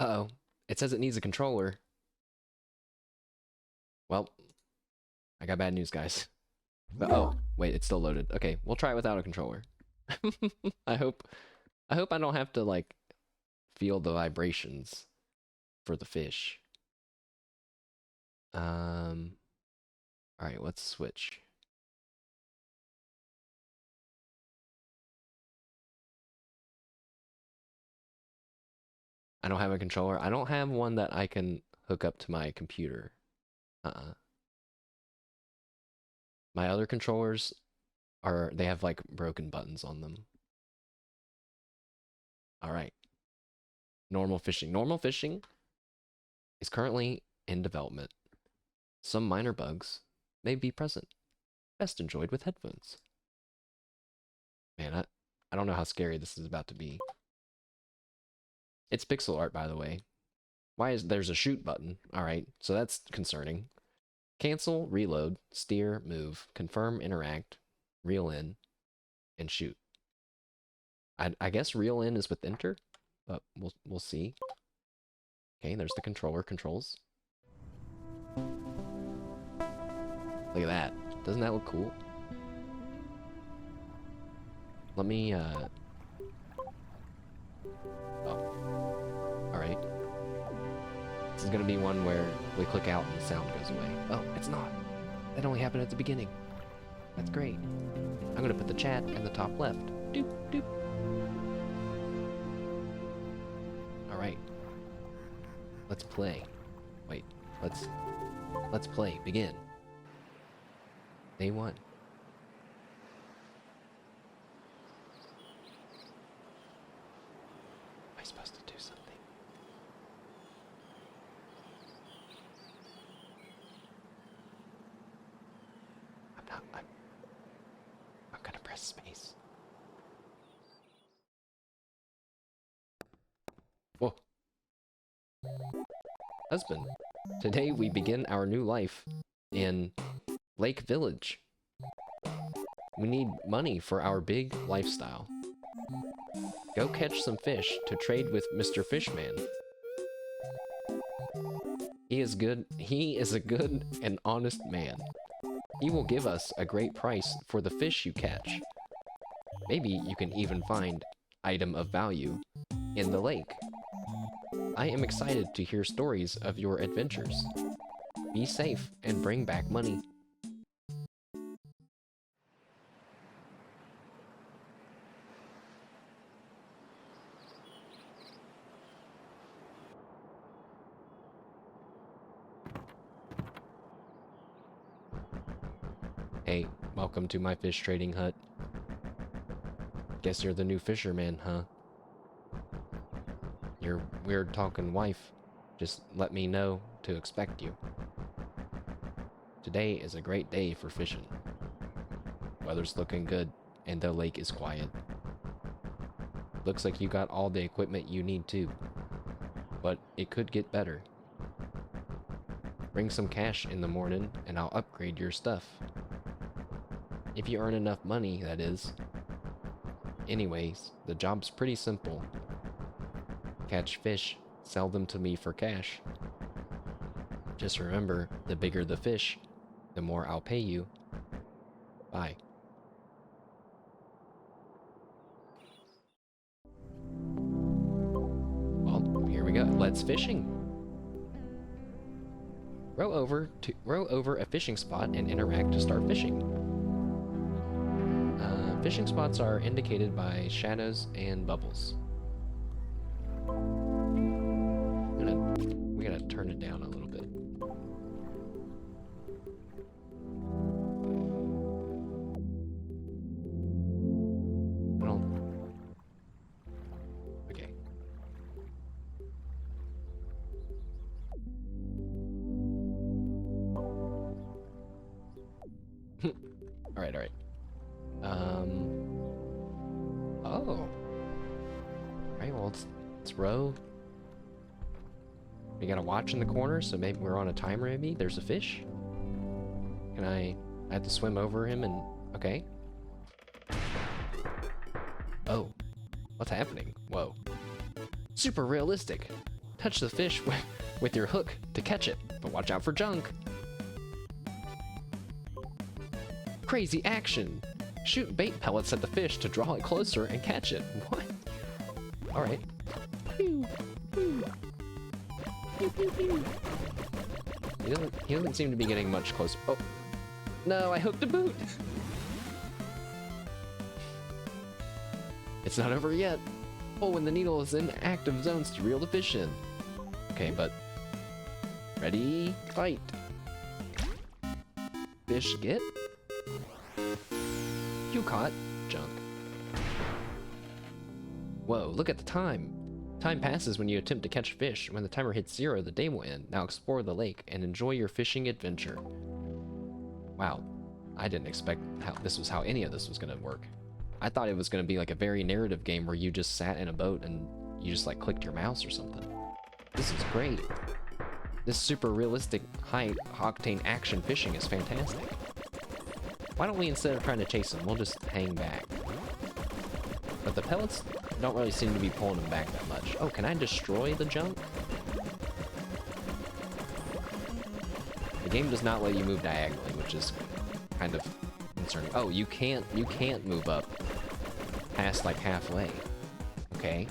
Uh-oh. It says it needs a controller. Well, I got bad news, guys. But, oh, wait, it's still loaded. Okay, we'll try it without a controller. I hope I don't have to, like, feel the vibrations for the fish. Alright, let's switch. I don't have a controller. I don't have one that I can hook up to my computer. My other controllers they have like broken buttons on them. Alright. Normal fishing. Normal fishing is currently in development. Some minor bugs may be present. Best enjoyed with headphones. Man, I don't know how scary this is about to be. It's pixel art, by the way. There's a shoot button? Alright, so that's concerning. Cancel, reload, steer, move, confirm, interact, reel in, and shoot. I guess reel in is with enter, but we'll see. Okay, there's the controller controls. Look at that. Doesn't that look cool? Let me, oh. Alright. This is gonna be one where we click out and the sound goes away. Oh, it's not. That only happened at the beginning. That's great. I'm gonna put the chat in the top left. Doop, doop. Alright. Let's play. Wait, let's play. Begin. Day 1. Am I supposed to do something? I'm gonna press space. Whoa. Husband, today we begin our new life in Lake Village. We need money for our big lifestyle. Go catch some fish to trade with Mr. Fishman. He is a good and honest man. He will give us a great price for the fish you catch. Maybe you can even find item of value in the lake. I am excited to hear stories of your adventures. Be safe and bring back money. Hey, welcome to my fish trading hut. Guess you're the new fisherman, huh? Your weird talking wife just let me know to expect you. Today is a great day for fishing. Weather's looking good and the lake is quiet. Looks like you got all the equipment you need too. But it could get better. Bring some cash in the morning and I'll upgrade your stuff. If you earn enough money, that is. Anyways, the job's pretty simple. Catch fish, sell them to me for cash. Just remember, the bigger the fish, the more I'll pay you. Bye. Well, here we go. Let's fishing. Row over a fishing spot and interact to start fishing. Fishing spots are indicated by shadows and bubbles. We gotta turn it down a little bit. Okay. Alright, alright. Oh. Alright, well, let's row. We got a watch in the corner, so maybe we're on a timer, maybe? There's a fish? I have to swim over him and... Okay. Oh. What's happening? Whoa. Super realistic. Touch the fish with your hook to catch it, but watch out for junk. Crazy action! Shoot bait pellets at the fish to draw it closer and catch it. What? Alright. He doesn't seem to be getting much closer. Oh! No, I hooked a boot! It's not over yet. Oh, when the needle is in active zones to reel the fish in. Okay, but... Ready, fight! Fish get? You caught junk. Whoa, look at the time. Time passes when you attempt to catch fish. When the timer hits 0, the day will end. Now explore the lake and enjoy your fishing adventure. Wow, I didn't expect how any of this was gonna work. I thought it was gonna be like a very narrative game where you just sat in a boat and you just like clicked your mouse or something. This is great. This super realistic, high-octane action fishing is fantastic. Why don't we, instead of trying to chase them, we'll just hang back. But the pellets don't really seem to be pulling them back that much. Oh, can I destroy the junk? The game does not let you move diagonally, which is kind of concerning. Oh, you can't move up past like halfway. Okay.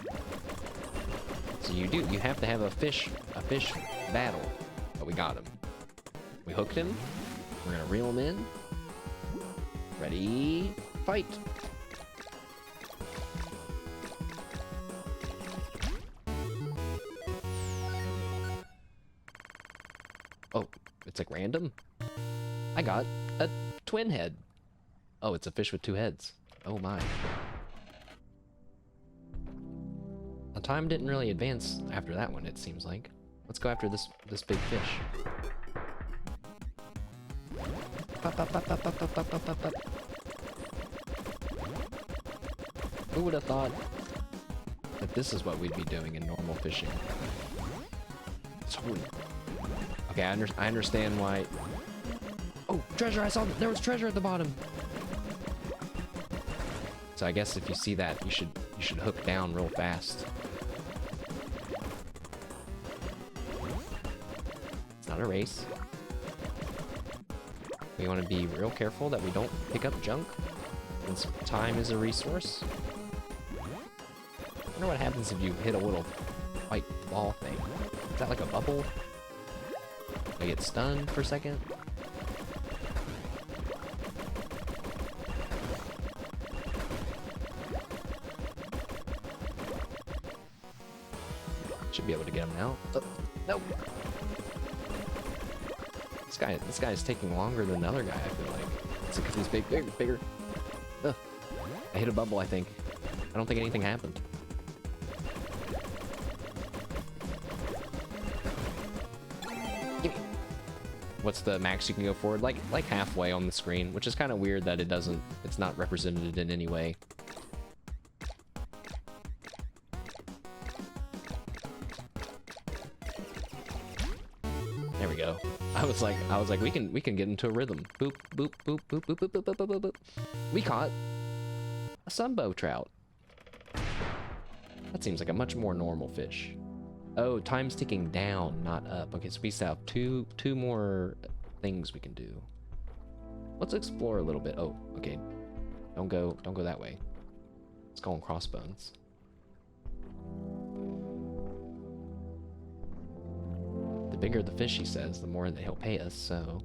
So you have to have a fish battle. But we got him. We hooked him. We're gonna reel him in. Ready, fight! Oh, it's like random? I got a twin head. Oh, it's a fish with 2 heads. Oh my. The time didn't really advance after that one, it seems like. Let's go after this big fish. Who would have thought that this is what we'd be doing in normal fishing? Okay, I understand why. Oh, treasure! I saw there was treasure at the bottom. So I guess if you see that, you should hook down real fast. It's not a race. We want to be real careful that we don't pick up junk, since time is a resource. I wonder what happens if you hit a little white ball thing. Is that like a bubble? I get stunned for a second? Should be able to get him now. Oh, no! This guy is taking longer than the other guy, I feel like. It's because he's bigger. Ugh. I hit a bubble, I think. I don't think anything happened. What's the max you can go forward? Like halfway on the screen, which is kind of weird that it's not represented in any way. There we go. I was like, we can get into a rhythm. Boop, boop, boop, boop, boop, boop, boop, boop, boop, boop. We caught a sunbow trout. That seems like a much more normal fish. Oh, time's ticking down, not up. Okay, so we still have two more things we can do. Let's explore a little bit. Oh, okay. Don't go that way. Let's go on crossbones. The bigger the fish, he says, the more that he'll pay us, so...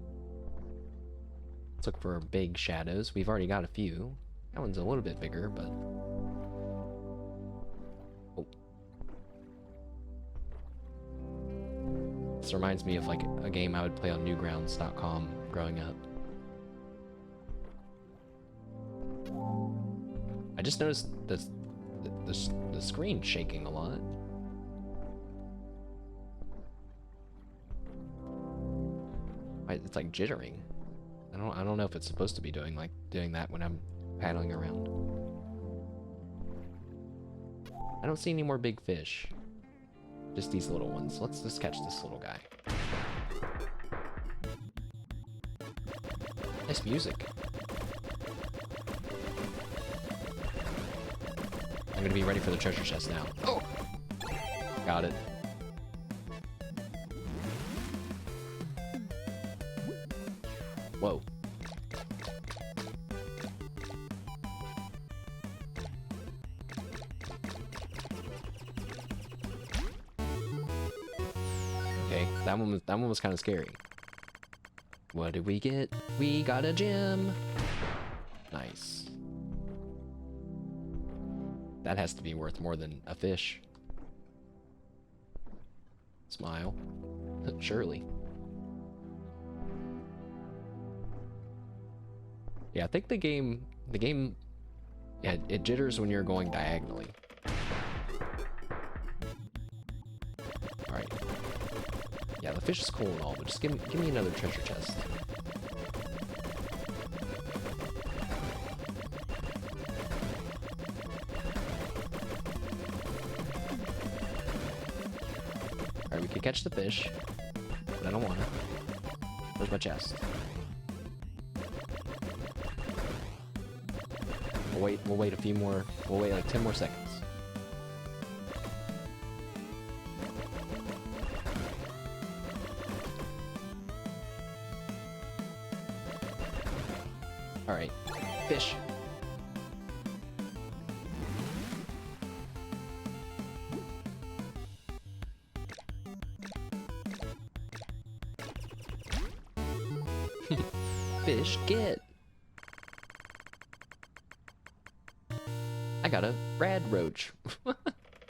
Let's look for big shadows. We've already got a few. That one's a little bit bigger, but... Oh. This reminds me of like a game I would play on Newgrounds.com growing up. I just noticed the screen shaking a lot. It's like jittering. I don't know if it's supposed to be doing that when I'm paddling around. I don't see any more big fish. Just these little ones. Let's just catch this little guy. Nice music. I'm gonna be ready for the treasure chest now. Oh! Got it. Okay, that one was kind of scary. What did we get? We got a gem. Nice. That has to be worth more than a fish. Smile. Surely. Yeah, I think the game, yeah, it jitters when you're going diagonally. Alright. Yeah, the fish is cool and all, but just give me another treasure chest. Alright, we could catch the fish, but I don't want it. Where's my chest? We'll wait a few more, we'll wait like 10 more seconds. Alright, fish. Fish get. I got a rad roach.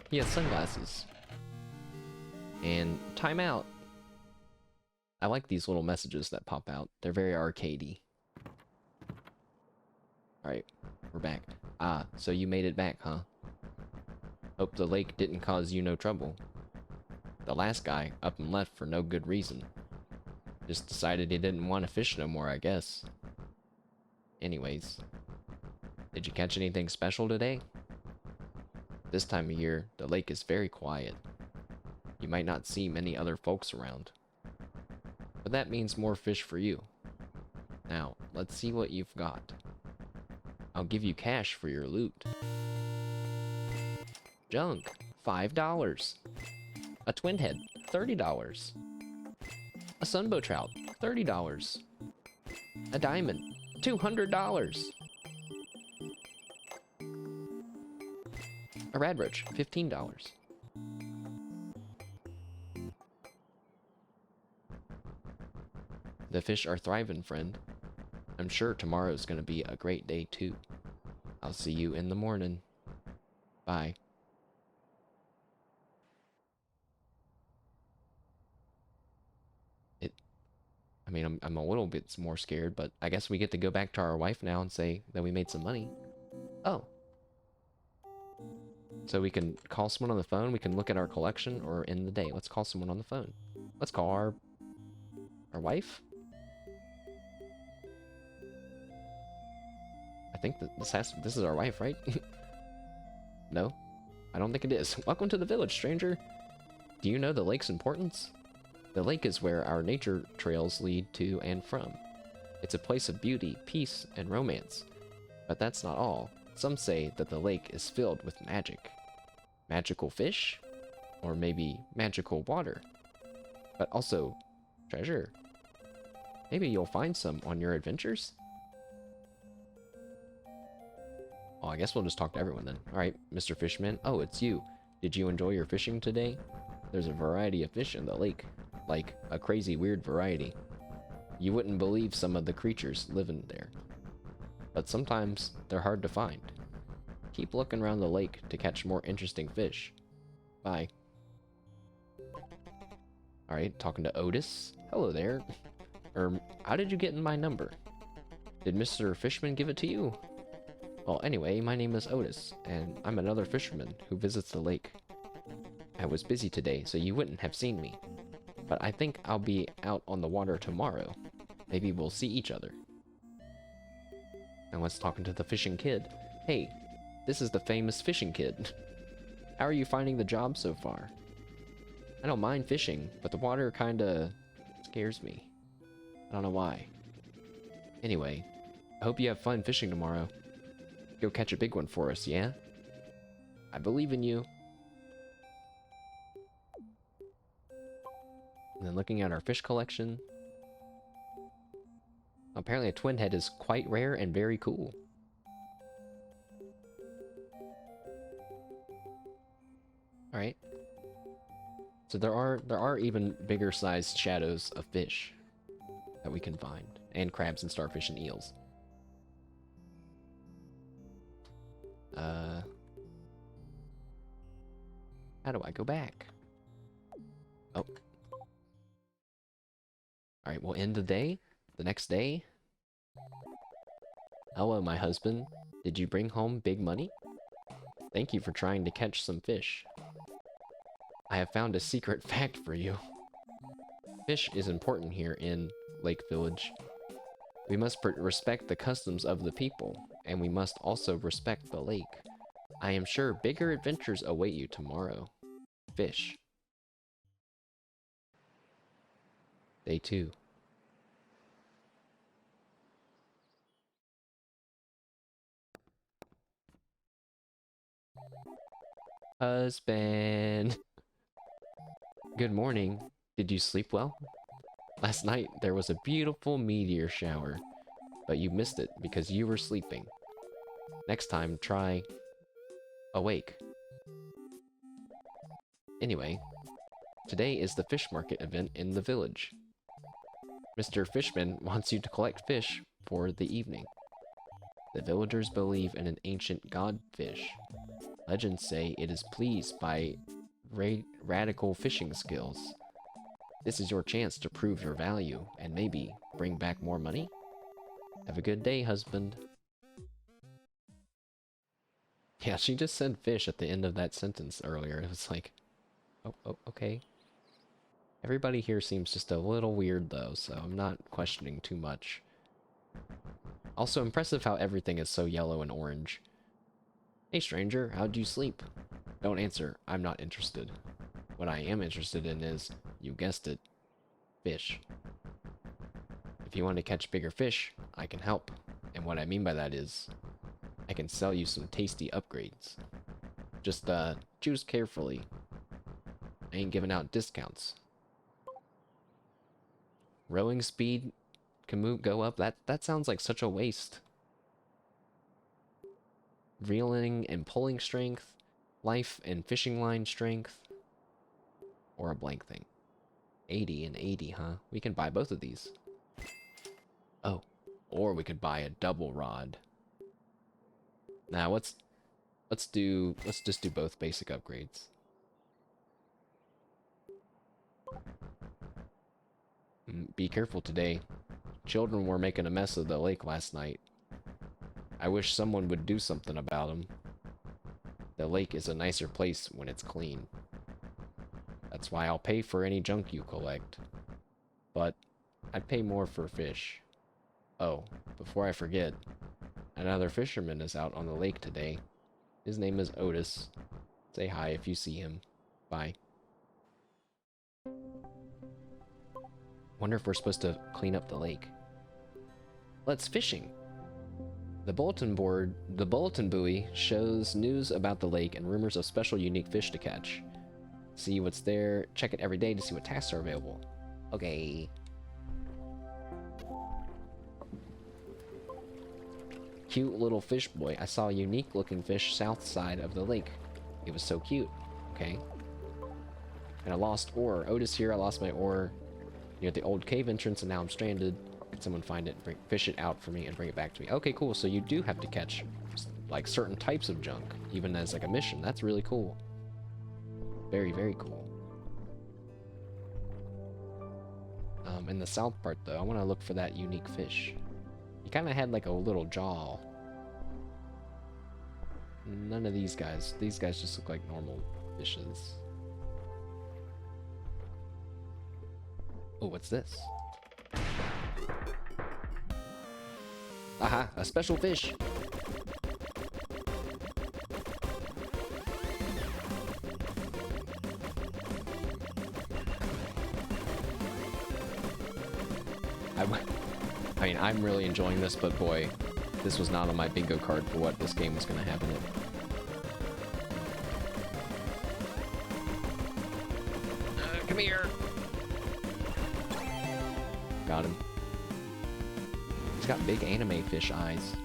He has sunglasses. And timeout. I like these little messages that pop out. They're very arcadey. Alright, we're back. Ah, so you made it back, huh? Hope the lake didn't cause you no trouble. The last guy up and left for no good reason. Just decided he didn't want to fish no more, I guess. Anyways, did you catch anything special today? This time of year, the lake is very quiet. You might not see many other folks around. But that means more fish for you. Now, let's see what you've got. I'll give you cash for your loot. Junk, $5. A twin head, $30. A sunbow trout, $30. A diamond, $200. A radroach, $15. The fish are thriving, friend. I'm sure tomorrow's gonna be a great day too. I'll see you in the morning. Bye. I mean, I'm a little bit more scared, but I guess we get to go back to our wife now and say that we made some money. Oh. So we can call someone on the phone, we can look at our collection, or end the day. Let's call someone on the phone. Let's call our wife? I think that this is our wife, right? No? I don't think it is. Welcome to the village, stranger. Do you know the lake's importance? The lake is where our nature trails lead to and from. It's a place of beauty, peace, and romance. But that's not all. Some say that the lake is filled with magic. Magical fish? Or maybe magical water. But also, treasure. Maybe you'll find some on your adventures? Oh, I guess we'll just talk to everyone then. Alright, Mr. Fishman. Oh, it's you. Did you enjoy your fishing today? There's a variety of fish in the lake. Like, a crazy weird variety. You wouldn't believe some of the creatures living there. But sometimes they're hard to find. Keep looking around the lake to catch more interesting fish. Bye. Alright, talking to Otis. Hello there. How did you get in my number? Did Mr. Fishman give it to you? Well, anyway, my name is Otis, and I'm another fisherman who visits the lake. I was busy today, so you wouldn't have seen me. But I think I'll be out on the water tomorrow. Maybe we'll see each other. I was talking to the fishing kid. Hey, this is the famous fishing kid. How are you finding the job so far? I don't mind fishing, but the water kinda scares me. I don't know why. Anyway, I hope you have fun fishing tomorrow. Go catch a big one for us, yeah? I believe in you. And then looking at our fish collection. Apparently a twin head is quite rare and very cool. Alright. So there are even bigger sized shadows of fish that we can find, and crabs and starfish and eels. How do I go back? Oh. Alright, we'll end the day. The next day. Hello, my husband. Did you bring home big money? Thank you for trying to catch some fish. I have found a secret fact for you. Fish is important here in Lake Village. We must respect the customs of the people, and we must also respect the lake. I am sure bigger adventures await you tomorrow. Fish. Day 2. Husband. Good morning. Did you sleep well? Last night there was a beautiful meteor shower, but you missed it because you were sleeping. Next time, try awake. Anyway, today is the fish market event in the village. Mr. Fishman wants you to collect fish for the evening. The villagers believe in an ancient godfish. Legends say it is pleased by radical fishing skills. This is your chance to prove your value and maybe bring back more money. Have a good day, husband. Yeah, she just said fish at the end of that sentence earlier. It was like, oh, okay. Everybody here seems just a little weird though, so I'm not questioning too much. Also impressive how everything is so yellow and orange. Hey stranger, how'd you sleep? Don't answer, I'm not interested. What I am interested in is, you guessed it, fish. If you want to catch bigger fish, I can help. And what I mean by that is, I can sell you some tasty upgrades. Just, choose carefully. I ain't giving out discounts. Rowing speed can go up? That sounds like such a waste. Reeling and pulling strength, life and fishing line strength, or a blank thing. 80 and 80, huh? We can buy both of these. Oh, or we could buy a double rod. Now let's just do both basic upgrades. Be careful today. Children were making a mess of the lake last night. I wish someone would do something about them. The lake is a nicer place when it's clean. That's why I'll pay for any junk you collect. But I'd pay more for fish. Oh, before I forget, another fisherman is out on the lake today. His name is Otis. Say hi if you see him. Bye. Wonder if we're supposed to clean up the lake. Let's fishing. The bulletin buoy shows news about the lake and rumors of special unique fish to catch. See what's there, check it every day to see what tasks are available. Okay. Cute little fish boy. I saw a unique looking fish south side of the lake. It was so cute. Okay. And I lost ore. Otis here, I lost my ore near the old cave entrance and now I'm stranded. Can someone find it, fish it out for me and bring it back to me? Okay, cool. So you do have to catch like certain types of junk, even as like a mission. That's really cool. Very, very cool. In the south part though, I want to look for that unique fish. He kind of had like a little jaw. None of these guys. These guys just look like normal fishes. Oh, what's this? Aha, a special fish. I mean, I'm really enjoying this, but boy, this was not on my bingo card for what this game was going to have in it. Come here. Got him. He's got big anime fish eyes.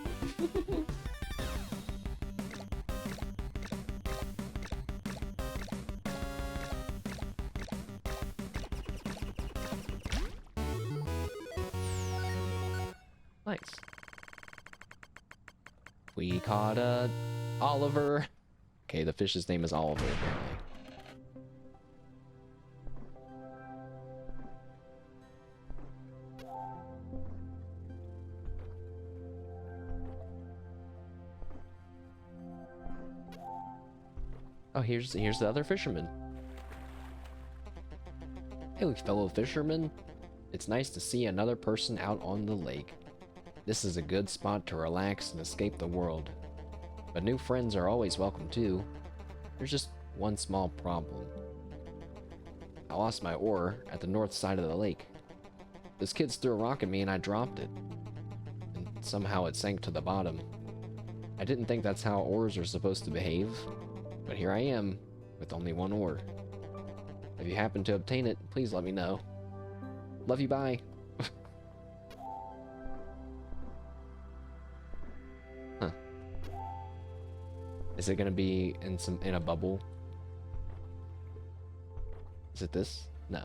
Nice. We caught a Oliver. Okay, the fish's name is Oliver, apparently. Oh, here's the other fisherman. Hey, fellow fisherman. It's nice to see another person out on the lake. This is a good spot to relax and escape the world. But new friends are always welcome too. There's just one small problem. I lost my oar at the north side of the lake. This kid threw a rock at me and I dropped it. And somehow it sank to the bottom. I didn't think that's how oars are supposed to behave, but here I am, with only one oar. If you happen to obtain it, please let me know. Love you, bye. Huh. Is it gonna be in a bubble? Is it this? No.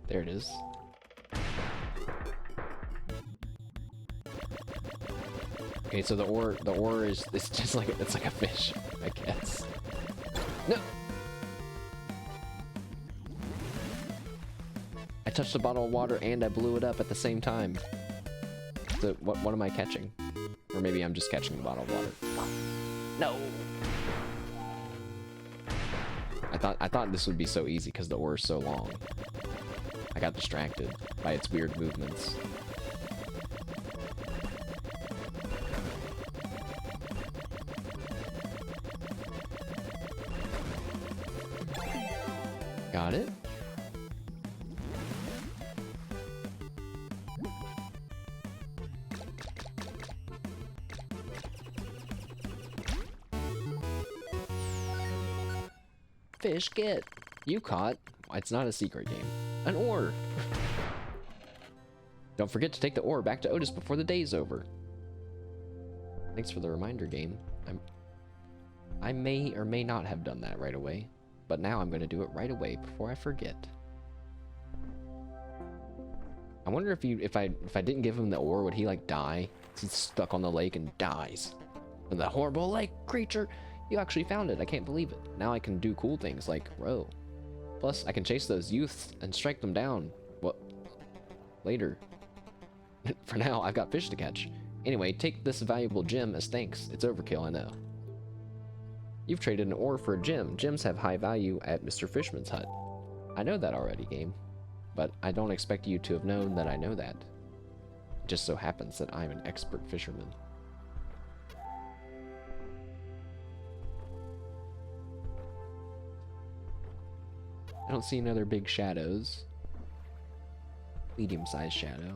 There it is. Okay, so the oar is, it's just like, it's like a fish, I guess. No! I touched the bottle of water and I blew it up at the same time. So what am I catching? Or maybe I'm just catching the bottle of water. No! I thought this would be so easy because the oar is so long. I got distracted by its weird movements. Got it. Fish get. You caught. It's not a secret game. An oar. Don't forget to take the oar back to Otis before the day's over. Thanks for the reminder, game. I may or may not have done that right away. But now I'm going to do it right away before I forget. I wonder if I didn't give him the oar, would he like die? He's stuck on the lake and dies. And the horrible lake creature, you actually found it. I can't believe it. Now I can do cool things like row. Plus, I can chase those youths and strike them down. What? Later. For now, I've got fish to catch. Anyway, take this valuable gem as thanks. It's overkill, I know. You've traded an oar for a gem. Gems have high value at Mr. Fishman's hut. I know that already, game. But I don't expect you to have known that I know that. It just so happens that I'm an expert fisherman. I don't see any other big shadows. Medium-sized shadow.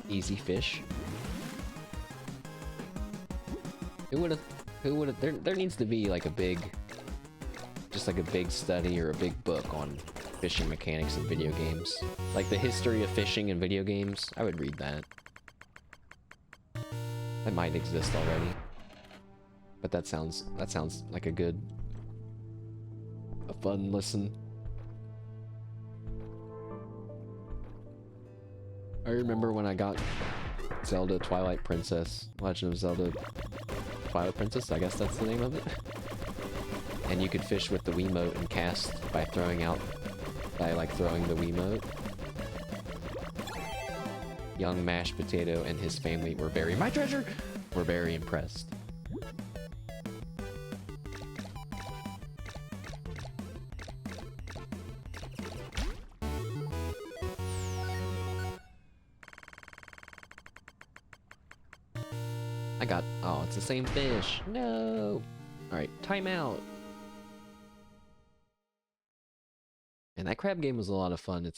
Easy fish. Who would have, there needs to be like a big, just like a big study or a big book on fishing mechanics in video games. Like the history of fishing in video games. I would read that. That might exist already. But that sounds like a fun listen. I remember when I got Zelda Twilight Princess, Legend of Zelda Twilight Princess, I guess that's the name of it. And you could fish with the Wiimote and cast by throwing the Wiimote. Young Mashed Potato and his family were very impressed. Oh, it's the same fish. No. All right, time out. And that crab game was a lot of fun.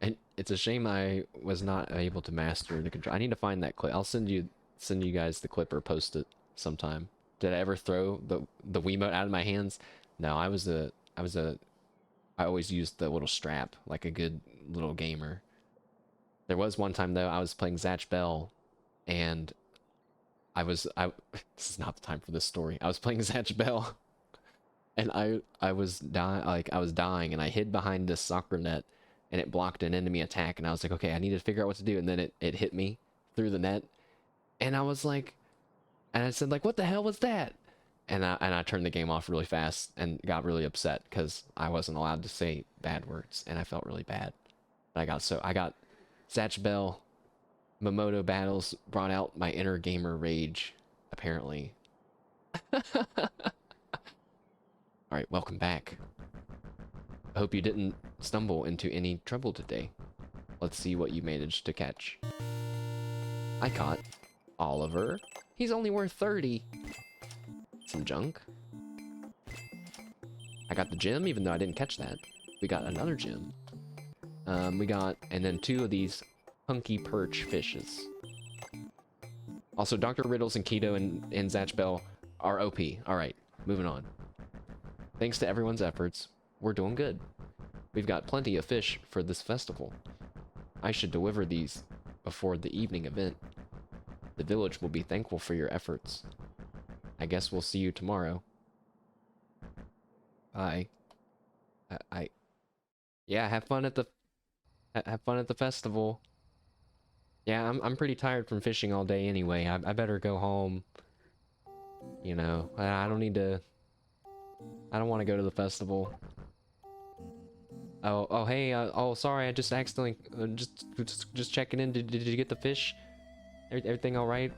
And it's a shame I was not able to master the control. I need to find that clip. I'll send you guys the clip or post it sometime. Did I ever throw the Wiimote out of my hands? No, I was a I always used the little strap, like a good little gamer. There was one time though, I was playing Zatch Bell, and this is not the time for this story. I was playing Zatch Bell, and I was dying, and I hid behind this soccer net, and it blocked an enemy attack, and I was like, okay, I need to figure out what to do, and then it hit me through the net, and I was like, and I said like, what the hell was that? And I turned the game off really fast and got really upset because I wasn't allowed to say bad words, and I felt really bad. I got Zatch Bell, Momoto battles brought out my inner gamer rage, apparently. Alright, welcome back. I hope you didn't stumble into any trouble today. Let's see what you managed to catch. I caught Oliver. He's only worth 30. Some junk. I got the gem, even though I didn't catch that. We got another gem. And then 2 of these hunky perch fishes. Also, Dr. Riddles and Keto and Zatch Bell are OP. Alright, moving on. Thanks to everyone's efforts, we're doing good. We've got plenty of fish for this festival. I should deliver these before the evening event. The village will be thankful for your efforts. I guess we'll see you tomorrow. Bye. Yeah, have fun at the festival. Yeah, I'm pretty tired from fishing all day anyway. I better go home. You know, I don't need to. I don't want to go to the festival. Oh, hey, oh, sorry, I just accidentally, just checking in. Did you get the fish? Everything all right?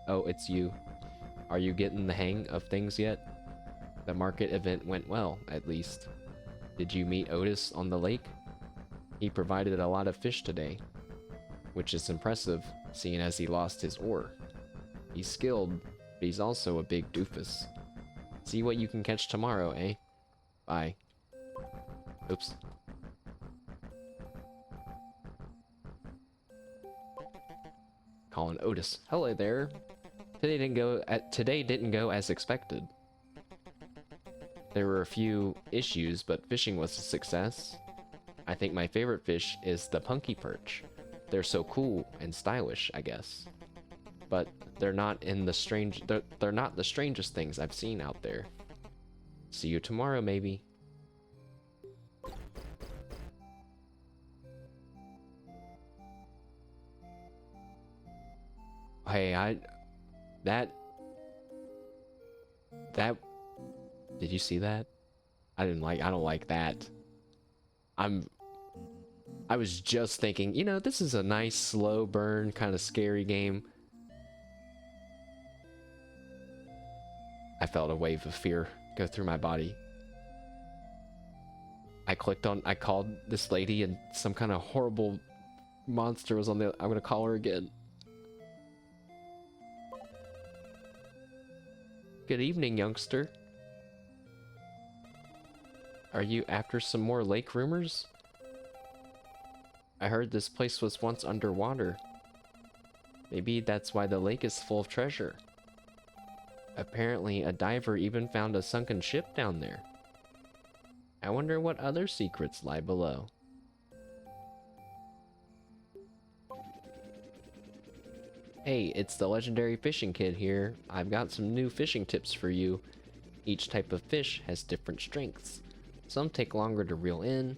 Oh, it's you. Are you getting the hang of things yet? The market event went well, at least. Did you meet Otis on the lake? He provided a lot of fish today, which is impressive, seeing as he lost his oar. He's skilled, but he's also a big doofus. See what you can catch tomorrow, eh? Bye. Oops. Calling Otis. Hello there. Today didn't go as expected. There were a few issues, but fishing was a success. I think my favorite fish is the punky perch. They're so cool and stylish, I guess. But they're not the strangest things I've seen out there. See you tomorrow, maybe. Hey, that did you see that? I don't like that. I was just thinking, you know, this is a nice slow burn kind of scary game. I felt a wave of fear go through my body. I called this lady, and some kind of horrible monster was on the, I'm gonna call her again. Good evening, youngster. Are you after some more lake rumors? I heard this place was once underwater. Maybe that's why the lake is full of treasure. Apparently, a diver even found a sunken ship down there. I wonder what other secrets lie below. Hey, it's the legendary fishing kid here. I've got some new fishing tips for you. Each type of fish has different strengths. Some take longer to reel in,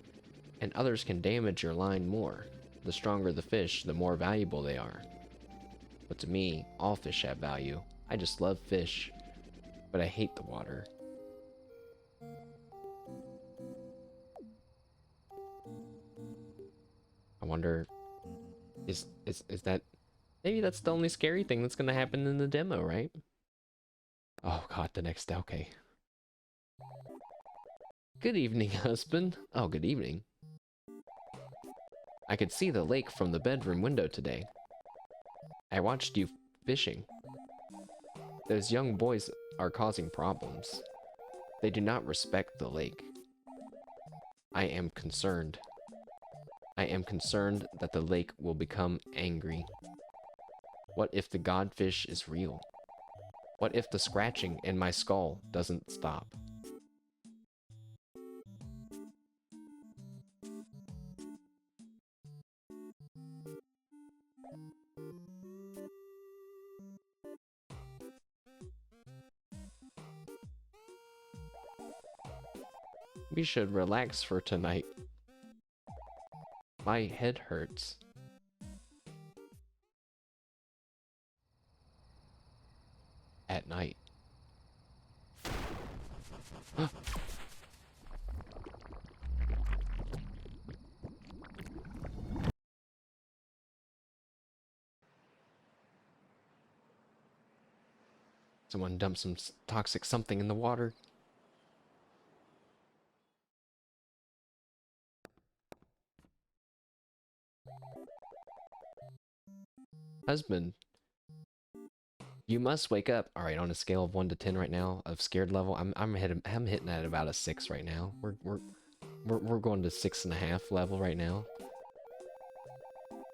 and others can damage your line more. The stronger the fish, the more valuable they are. But to me, all fish have value. I just love fish, but I hate the water. I wonder, is that, maybe that's the only scary thing that's gonna happen in the demo, right? Oh god, the next, okay. Good evening, husband. Oh, good evening. I could see the lake from the bedroom window today. I watched you fishing. Those young boys are causing problems. They do not respect the lake. I am concerned. I am concerned that the lake will become angry. What if the godfish is real? What if the scratching in my skull doesn't stop? We should relax for tonight. My head hurts. At night. Someone dumped some toxic something in the water. Husband, you must wake up. All right, on a scale of 1 to 10 right now of scared level, I'm hitting at about a 6 right now. We're going to 6.5 level right now.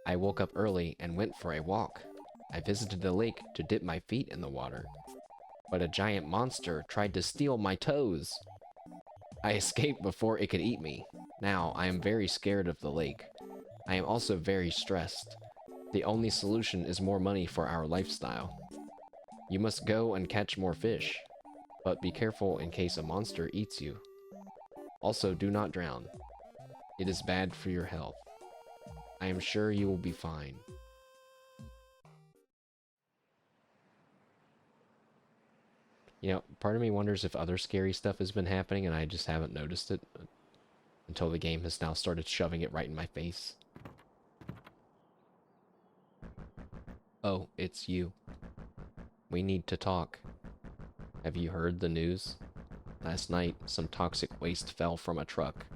I woke up early and went for a walk. I visited the lake to dip my feet in the water, but a giant monster tried to steal my toes. I escaped before it could eat me. Now I am very scared of the lake. I am also very stressed. The only solution is more money for our lifestyle. You must go and catch more fish, but be careful in case a monster eats you. Also, do not drown. It is bad for your health. I am sure you will be fine. You know, part of me wonders if other scary stuff has been happening and I just haven't noticed it until the game has now started shoving it right in my face. Oh, it's you. We need to talk. Have you heard the news? Last night, some toxic waste fell from a truck.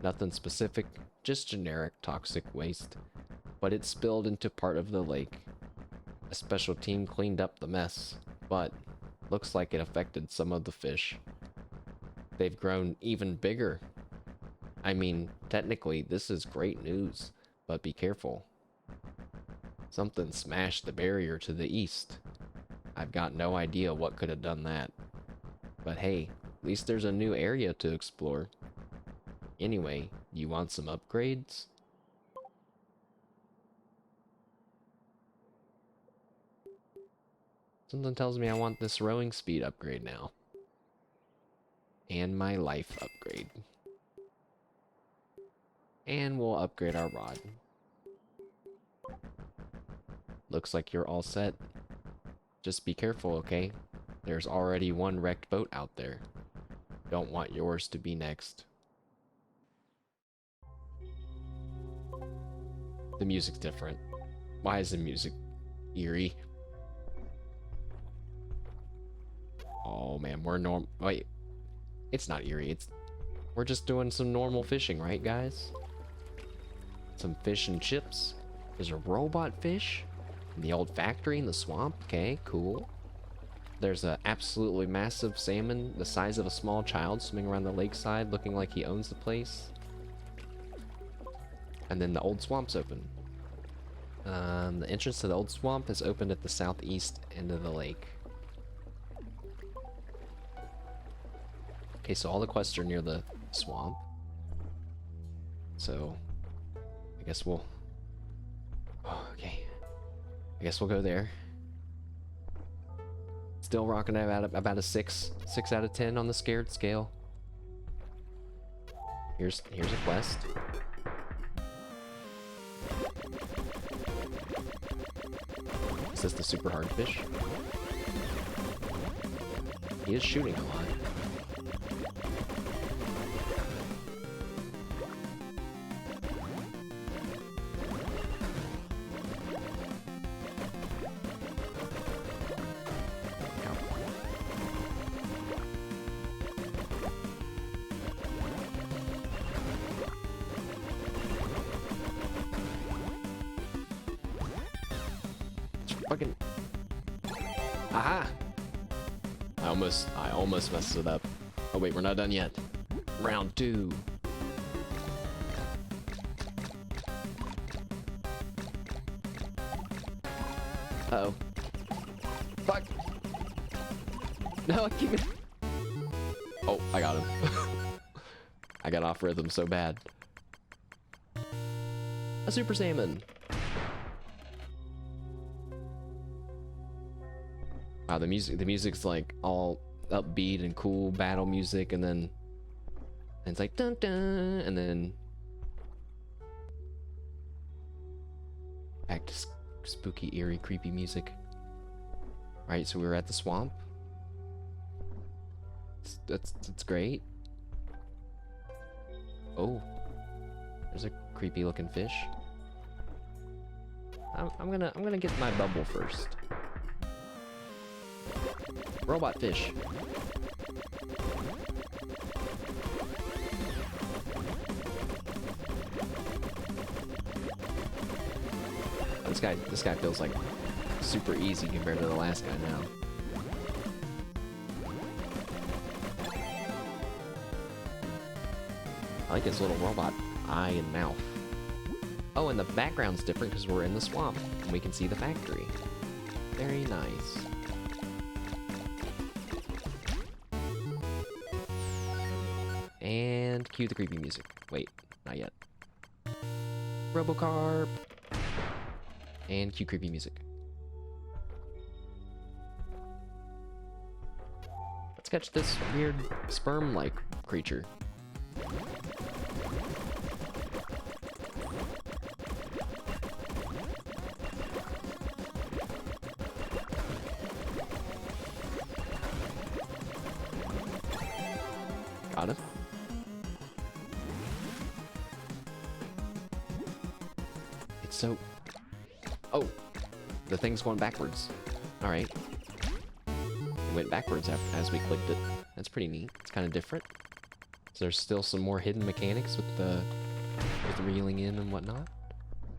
Nothing specific, just generic toxic waste. But it spilled into part of the lake. A special team cleaned up the mess, but looks like it affected some of the fish. They've grown even bigger. I mean, technically, this is great news, but be careful. Something smashed the barrier to the east. I've got no idea what could have done that. But hey, at least there's a new area to explore. Anyway, you want some upgrades? Something tells me I want this rowing speed upgrade now. And my life upgrade. And we'll upgrade our rod. Looks like you're all set. Just be careful, okay? There's already one wrecked boat out there. Don't want yours to be next. The music's different. Why is the music eerie? Oh man, wait. It's not eerie, we're just doing some normal fishing, right guys? Some fish and chips. There's a robot fish in the old factory in the swamp. Okay, cool. There's a absolutely massive salmon the size of a small child swimming around the lakeside looking like he owns the place. And then the old swamp's open. The entrance to the old swamp is opened at the southeast end of the lake. Okay, so all the quests are near the swamp. So, I guess we'll... Oh, okay. I guess we'll go there. Still rocking about a 6 out of 10 on the scared scale. Here's a quest. Is this the super hard fish? He is shooting a lot. Fucking... Aha! I almost messed it up. Oh wait, we're not done yet. Round 2. Uh-oh. Fuck! No, I keep it. Oh, I got him. I got off rhythm so bad. A super salmon! Wow, the music's like all upbeat and cool battle music, and then And it's like dun dun, and then back to spooky, eerie, creepy music. Alright, so we were at the swamp. That's great. Oh, there's a creepy looking fish. I'm gonna get my bubble first. Robot fish. This guy feels like super easy compared to the last guy now. I like his little robot eye and mouth. Oh, and the background's different because we're in the swamp and we can see the factory. Very nice. And cue the creepy music. Wait, not yet. Robocarp. And cue creepy music. Let's catch this weird sperm-like creature. Got it. It's so... Oh, the thing's going backwards. All right. It went backwards as we clicked it. That's pretty neat. It's kind of different. So there's still some more hidden mechanics with the reeling in and whatnot.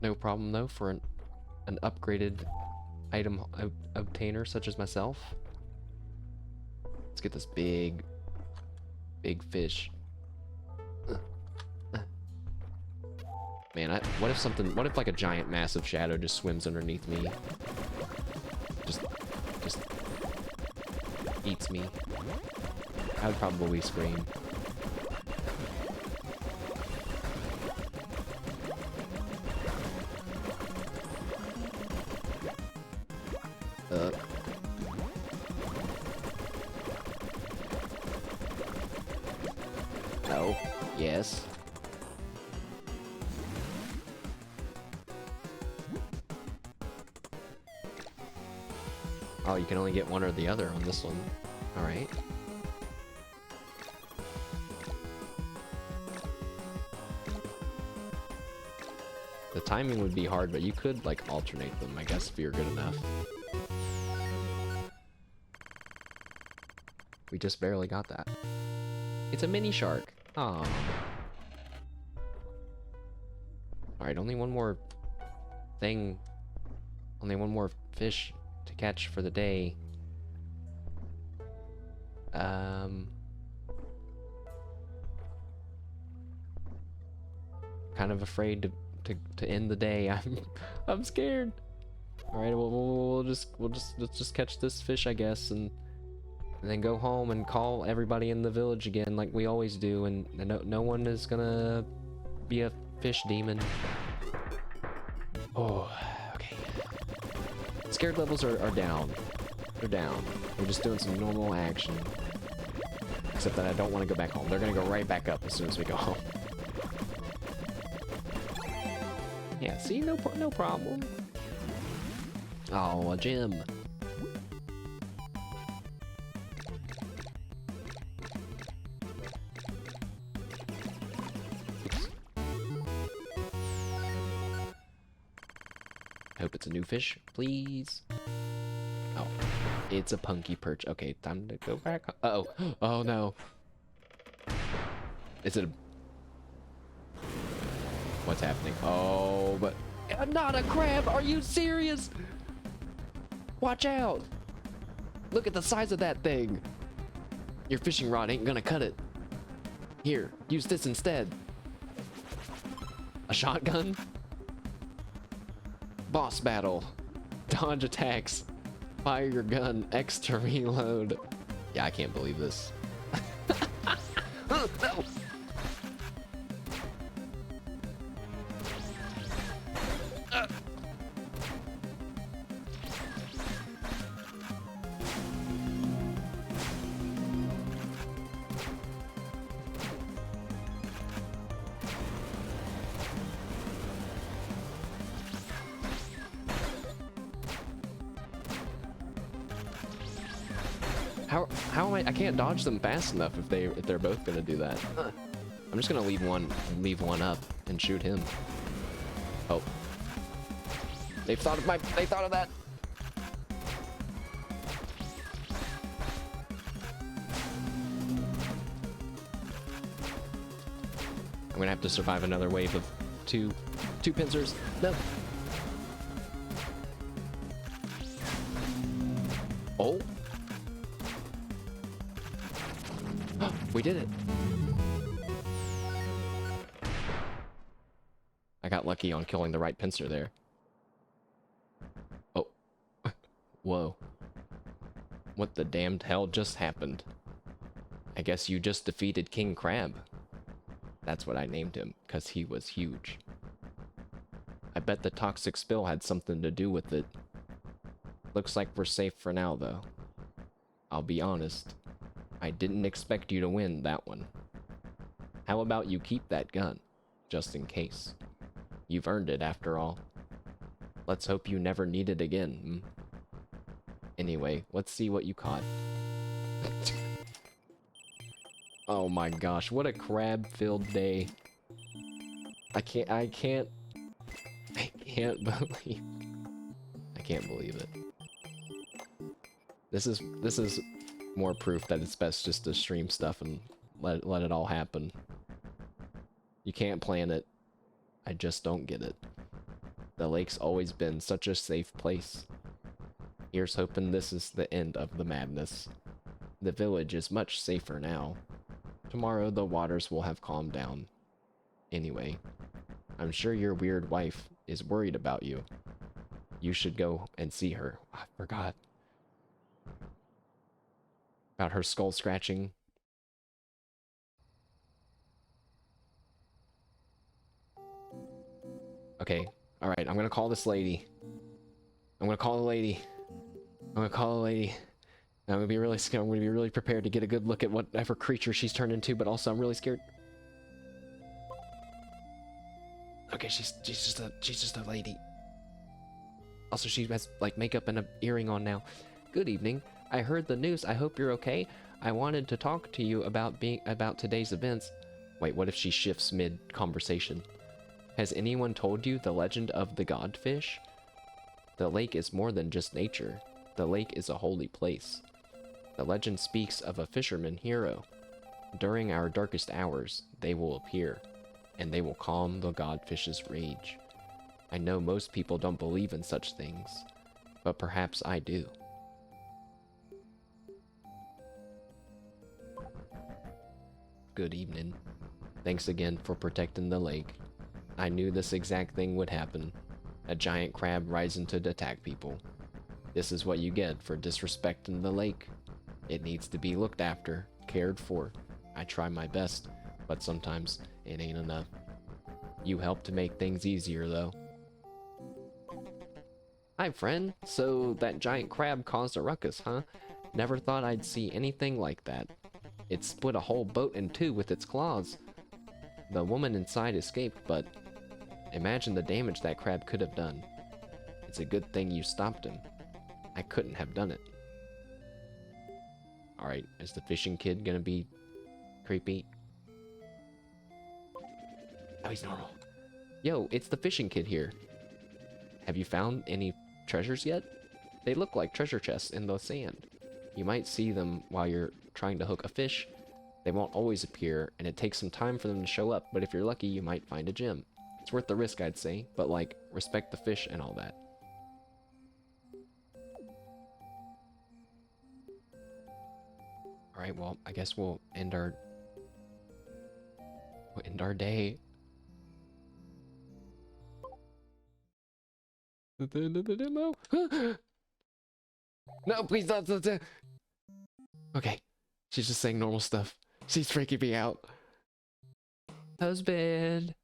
No problem though for an upgraded item obtainer such as myself. Let's get this big fish. Man, what if like a giant massive shadow just swims underneath me? Just eats me. I would probably scream. Oh, yes. Oh, you can only get one or the other on this one. Alright. The timing would be hard, but you could, like, alternate them, I guess, if you're good enough. We just barely got that. It's a mini shark. Aww. Alright, only one more thing. Only one more fish to catch for the day. Kind of afraid to end the day. I'm scared. All right, well, let's just catch this fish, I guess, and then go home and call everybody in the village again, like we always do, and no one is gonna be a fish demon. Oh, okay. Scared levels are down. They're down. We're just doing some normal action. Except that I don't want to go back home. They're gonna go right back up as soon as we go home. Yeah, see, no problem. Oh, a gem. Oops. I hope it's a new fish, please. Oh, it's a punky perch. Okay, time to go back. Uh-oh. Oh, no. Is it a... What's happening? Oh, but... Not a crab! Are you serious? Watch out! Look at the size of that thing! Your fishing rod ain't gonna cut it. Here, use this instead. A shotgun? Boss battle. Dodge attacks. Fire your gun. X to reload. Yeah, I can't believe this. Oh, no. How am I can't dodge them fast enough if they're both gonna do that. I'm just gonna leave one up and shoot him. Oh. They thought of that. I'm gonna have to survive another wave of two pincers. No. Oh. We did it. I got lucky on killing the right pincer there. Oh. Whoa. What the damned hell just happened? I guess you just defeated King Crab. That's what I named him, because he was huge. I bet the toxic spill had something to do with it. Looks like we're safe for now, though. I'll be honest. I didn't expect you to win that one. How about you keep that gun, just in case? You've earned it, after all. Let's hope you never need it again. Anyway, let's see what you caught. Oh my gosh, what a crab-filled day. I can't believe it. This is more proof that it's best just to stream stuff and let it all happen. You can't plan it. I just don't get it. The lake's always been such a safe place. Here's hoping this is the end of the madness. The village is much safer now. Tomorrow the waters will have calmed down. Anyway, I'm sure your weird wife is worried about you. You should go and see her. I forgot about her skull scratching. Okay, alright, I'm gonna call this lady. I'm gonna call the lady. I'm gonna be really scared. I'm gonna be really prepared to get a good look at whatever creature she's turned into, but also I'm really scared. Okay, she's just a lady. Also, she has like makeup and an earring on now. Good evening. I heard the news. I hope you're okay. I wanted to talk to you about today's events. Wait, what if she shifts mid-conversation? Has anyone told you the legend of the godfish? The lake is more than just nature. The lake is a holy place. The legend speaks of a fisherman hero. During our darkest hours, they will appear, and they will calm the godfish's rage. I know most people don't believe in such things, but perhaps I do. Good evening. Thanks again for protecting the lake. I knew this exact thing would happen. A giant crab rising to attack people. This is what you get for disrespecting the lake. It needs to be looked after, cared for. I try my best, but sometimes it ain't enough. You help to make things easier, though. Hi, friend. So that giant crab caused a ruckus, huh? Never thought I'd see anything like that. It split a whole boat in two with its claws. The woman inside escaped, but imagine the damage that crab could have done. It's a good thing you stopped him. I couldn't have done it. Alright, is the fishing kid gonna be creepy? Oh, he's normal. Yo, it's the fishing kid here. Have you found any treasures yet? They look like treasure chests in the sand. You might see them while you're trying to hook a fish. They won't always appear, and it takes some time for them to show up, but if you're lucky, you might find a gem. It's worth the risk, I'd say, but like, respect the fish and all that. Alright, well, I guess we'll end our day. At the end of the demo. No, please don't. Okay, she's just saying normal stuff. She's freaking me out. Husband,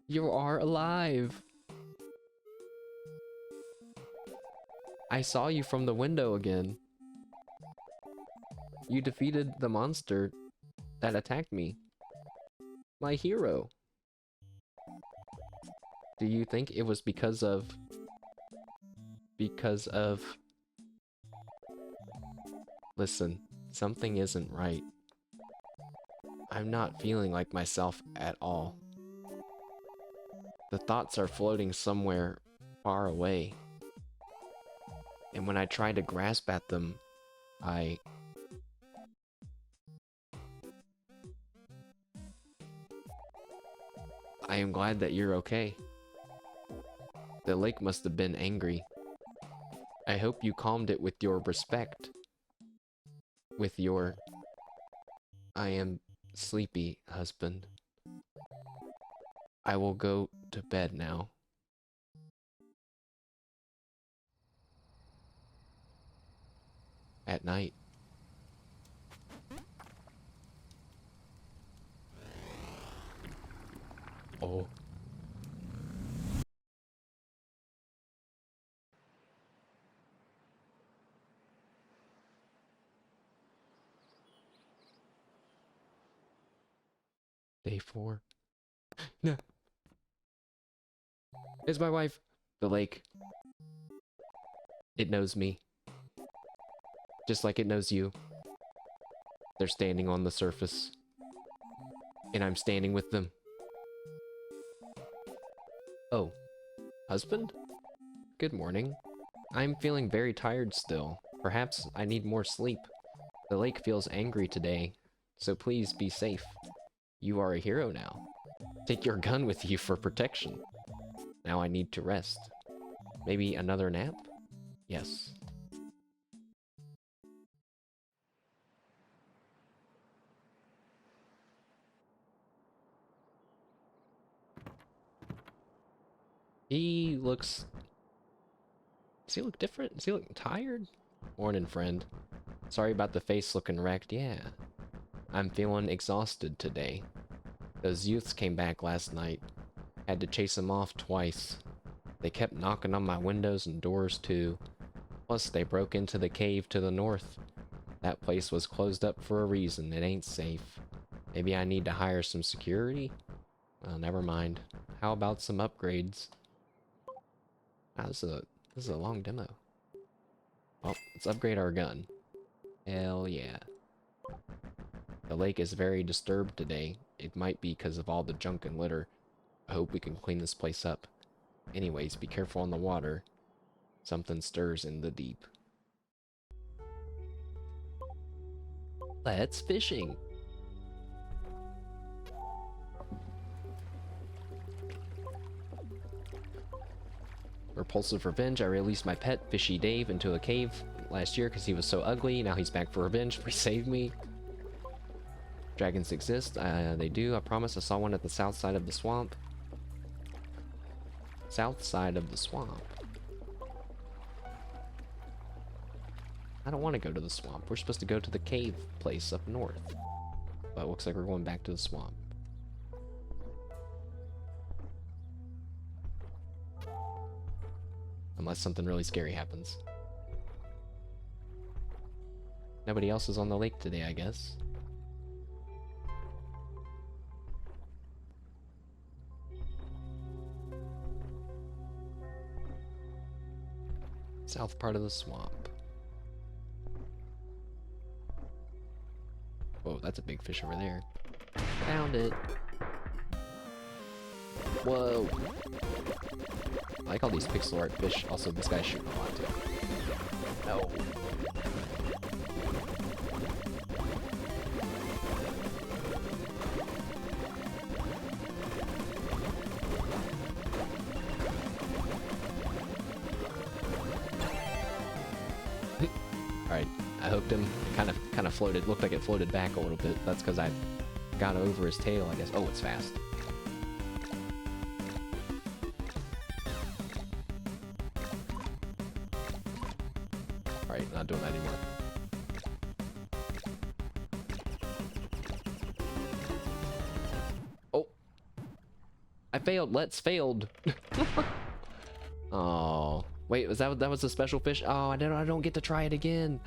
you are alive. I saw you from the window again. You defeated the monster that attacked me. My hero. Do you think it was because of Listen, something isn't right. I'm not feeling like myself at all. The thoughts are floating somewhere far away. And when I try to grasp at them, I am glad that you're okay. The lake must have been angry. I hope you calmed it with your respect. With your... I am sleepy, husband. I will go to bed now. At night. Oh. Day 4. No. It's my wife. The lake. It knows me. Just like it knows you. They're standing on the surface. And I'm standing with them. Oh. Husband? Good morning. I'm feeling very tired still. Perhaps I need more sleep. The lake feels angry today, so please be safe. You are a hero now. Take your gun with you for protection. Now I need to rest. Maybe another nap? Yes. He looks... Does he look different? Does he look tired? Morning, friend. Sorry about the face looking wrecked. Yeah. I'm feeling exhausted today. Those youths came back last night. Had to chase them off twice. They kept knocking on my windows and doors too. Plus, they broke into the cave to the north. That place was closed up for a reason. It ain't safe. Maybe I need to hire some security? Well, never mind. How about some upgrades? Wow, this is a long demo. Well, let's upgrade our gun. Hell yeah. The lake is very disturbed today. It might be because of all the junk and litter. I hope we can clean this place up. Anyways, be careful on the water. Something stirs in the deep. Let's fishing! Repulsive revenge. I released my pet, Fishy Dave, into a cave last year because he was so ugly. Now he's back for revenge. Please save me. Dragons exist. They do. I promise. I saw one at the south side of the swamp. South side of the swamp. I don't want to go to the swamp. We're supposed to go to the cave place up north. But it looks like we're going back to the swamp. Unless something really scary happens. Nobody else is on the lake today, I guess. South part of the swamp. Whoa, that's a big fish over there. Found it. Whoa. I like all these pixel art fish. Also, this guy's shooting a lot too. No. Alright, I hooked him. Kind of floated. Looked like it floated back a little bit. That's because I got over his tail, I guess. Oh, it's fast. Alright, not doing that anymore. Oh! I failed. Let's failed. Oh. Wait, that was a special fish? Oh, I don't get to try it again.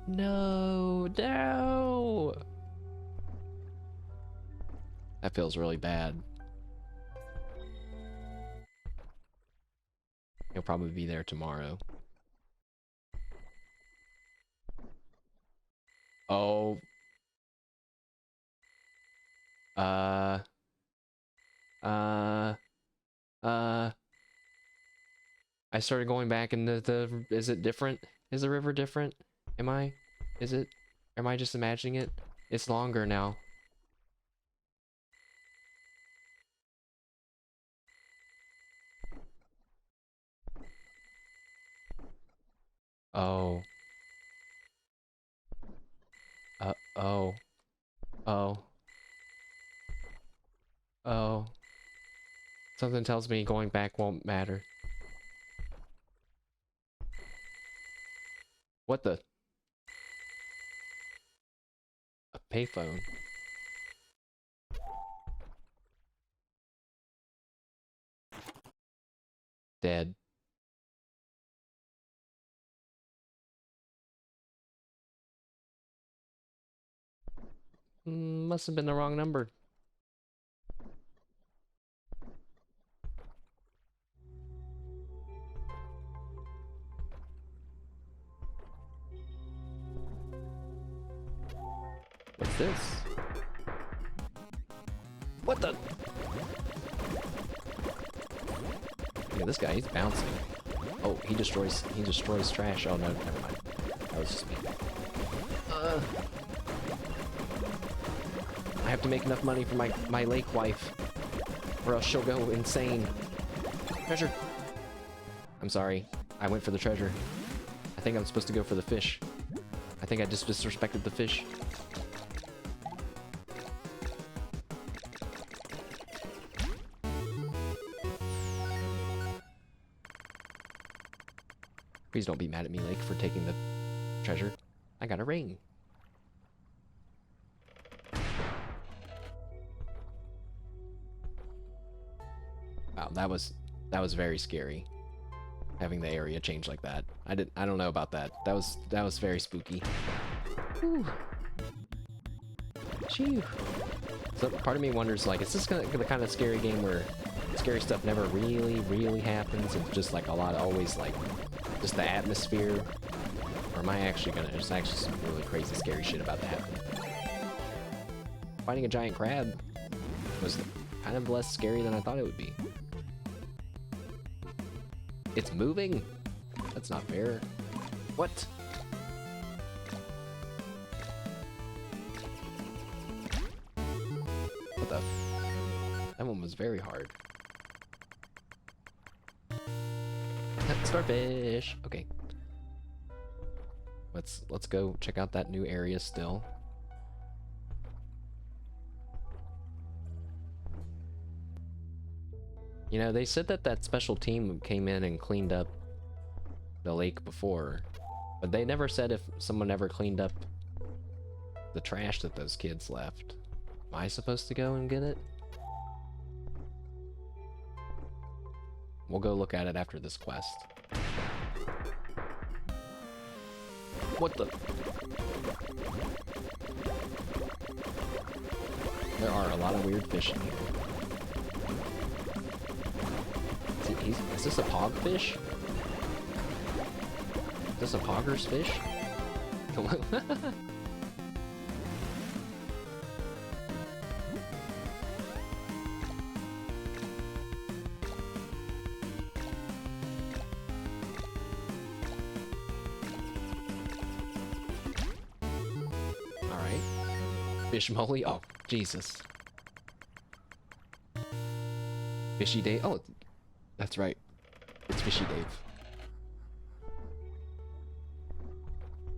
No, no. That feels really bad. He'll probably be there tomorrow. Oh. Uh. Uh. Uh. I started going back into the... Is it different? Is the river different? Am I? Is it? Am I just imagining it? It's longer now. Oh. Oh. Oh. Oh. Something tells me going back won't matter. What the? A payphone. Dead. Must have been the wrong number. What's this? What the? Look at this guy, he's bouncing. Oh, he destroys trash. Oh no, never mind. That was just me. I have to make enough money for my lake wife, or else she'll go insane. Treasure! I'm sorry. I went for the treasure. I think I'm supposed to go for the fish. I think I just disrespected the fish. Please don't be mad at me, Lake, for taking the treasure. I got a ring. Wow, that was very scary. Having the area change like that. I don't know about that. That was very spooky. Whew. Phew. So part of me wonders, like, is this the kind of scary game where scary stuff never really happens? It's just like a lot of always like just the atmosphere, or am I actually gonna just actually some really crazy scary shit about to happen? Finding a giant crab was kind of less scary than I thought it would be. It's moving? That's not fair. What? What the? That one was very hard. Starfish! Okay. Let's go check out that new area still. You know, they said that special team came in and cleaned up the lake before, but they never said if someone ever cleaned up the trash that those kids left. Am I supposed to go and get it? We'll go look at it after this quest. What the? There are a lot of weird fish in here. Is this a pogfish? Is this a pogger's fish? Alright. Fish molly? Oh, Jesus. Fishy Dave? Oh, that's right. It's Fishy Dave.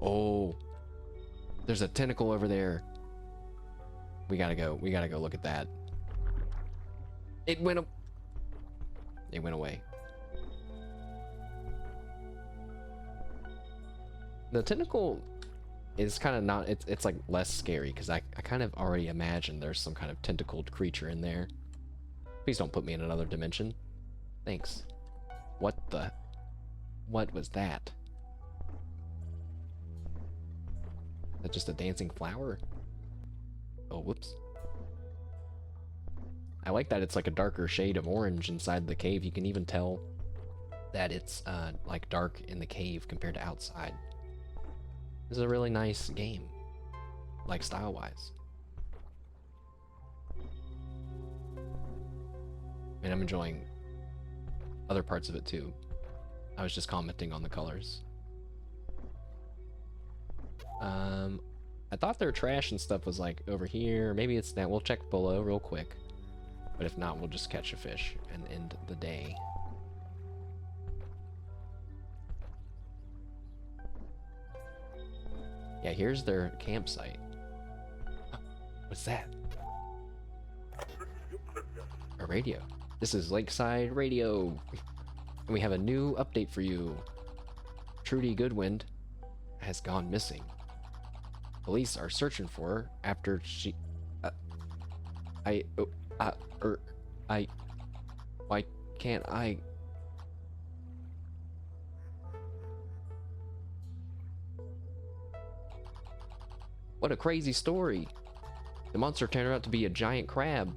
Oh. There's a tentacle over there. We gotta go look at that. It went away. The tentacle is kind of not, it's like less scary because I kind of already imagine there's some kind of tentacled creature in there. Please don't put me in another dimension. Thanks. What was that? Is that just a dancing flower? Oh, whoops. I like that it's like a darker shade of orange inside the cave. You can even tell that it's like dark in the cave compared to outside. This is a really nice game. like style-wise. And I'm enjoying other parts of it too. I was just commenting on the colors. I thought their trash and stuff was like over here. Maybe it's that. We'll check below real quick. But if not, we'll just catch a fish and end the day. Yeah, here's their campsite. Oh, what's that? A radio. This is Lakeside Radio. And we have a new update for you. Trudy Goodwind has gone missing. Police are searching for her after she... why can't I... What a crazy story. The monster turned out to be a giant crab.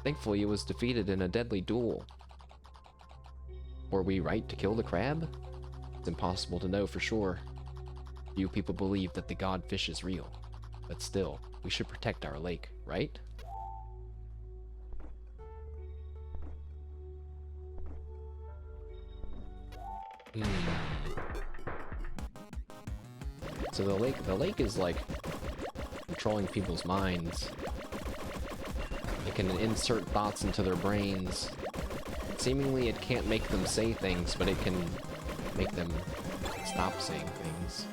Thankfully, it was defeated in a deadly duel. Were we right to kill the crab? It's impossible to know for sure. Few people believe that the godfish is real. But still, we should protect our lake, right? So the lake is like controlling people's minds. It can insert thoughts into their brains. Seemingly it can't make them say things, but it can make them stop saying things.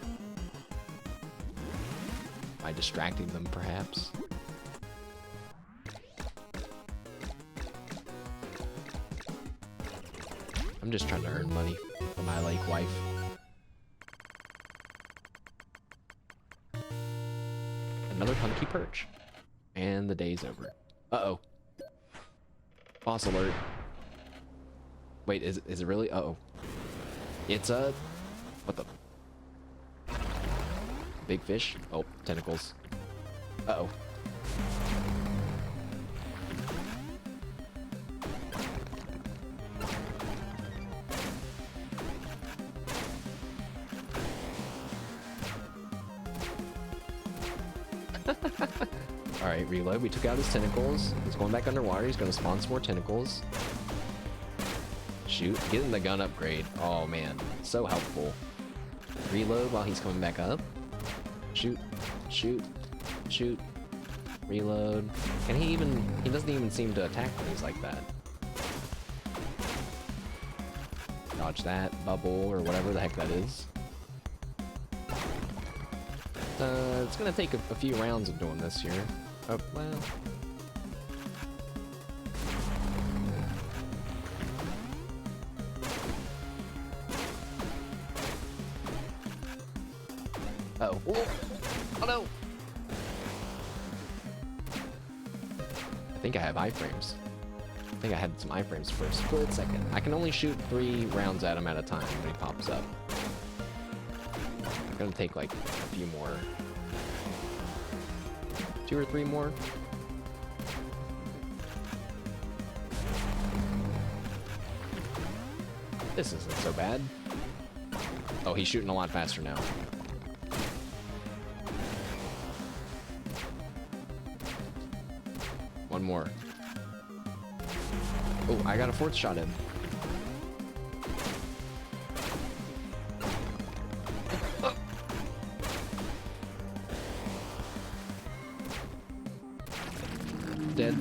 By distracting them, perhaps. I'm just trying to earn money for my lake wife. Another hunky perch. And the day's over. Uh-oh. Boss alert. Wait, is it really? Uh-oh. It's a... What the... Big fish? Oh, tentacles. Uh-oh. Alright, reload. We took out his tentacles. He's going back underwater. He's going to spawn some more tentacles. Shoot. Getting the gun upgrade. Oh, man. So helpful. Reload while he's coming back up. Shoot. Shoot. Shoot. Reload. And he doesn't even seem to attack things like that. Dodge that. Bubble, or whatever the heck that is. It's gonna take a few rounds of doing this here. Oh, well. Uh-oh. Oh no! I think I have iframes. I think I had some iframes for a split second. I can only shoot 3 rounds at him at a time when he pops up. It's gonna take like a few more. 2 or 3 more. This isn't so bad. Oh, he's shooting a lot faster now. One more. Oh, I got a 4th shot in. Dead.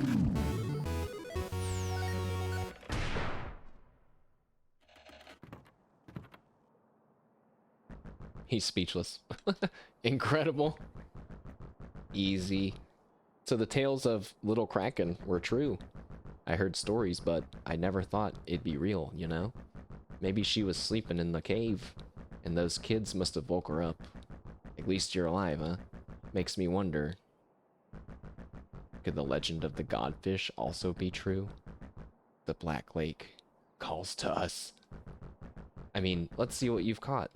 He's speechless. Incredible. Easy. So the tales of Little Kraken were true. I heard stories, but I never thought it'd be real, you know? Maybe she was sleeping in the cave, and those kids must have woke her up. At least you're alive, huh? Makes me wonder. Could the legend of the godfish also be true? The Black Lake calls to us. I mean, let's see what you've caught.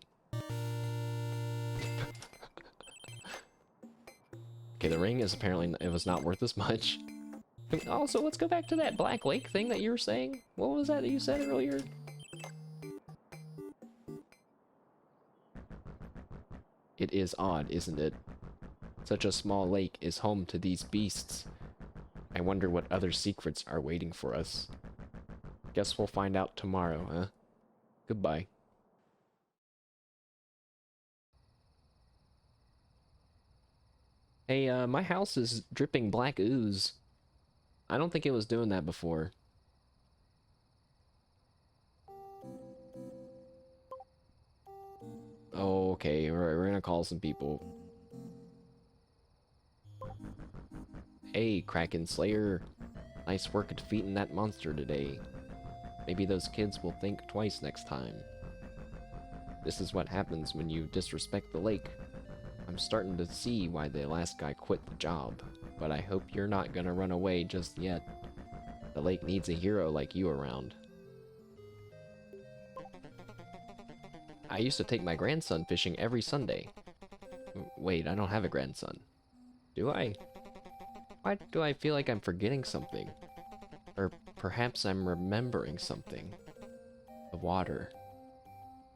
Okay, the ring is apparently, it was not worth as much. Also, let's go back to that Black Lake thing that you were saying. What was that you said earlier? It is odd, isn't it? Such a small lake is home to these beasts. I wonder what other secrets are waiting for us. Guess we'll find out tomorrow, huh? Goodbye. Hey, my house is dripping black ooze. I don't think it was doing that before. Oh, okay, we're gonna call some people. Hey, Kraken Slayer. Nice work defeating that monster today. Maybe those kids will think twice next time. This is what happens when you disrespect the lake. I'm starting to see why the last guy quit the job, but I hope you're not gonna run away just yet. The lake needs a hero like you around. I used to take my grandson fishing every Sunday. Wait, I don't have a grandson. Do I? Why do I feel like I'm forgetting something? Or perhaps I'm remembering something. The water.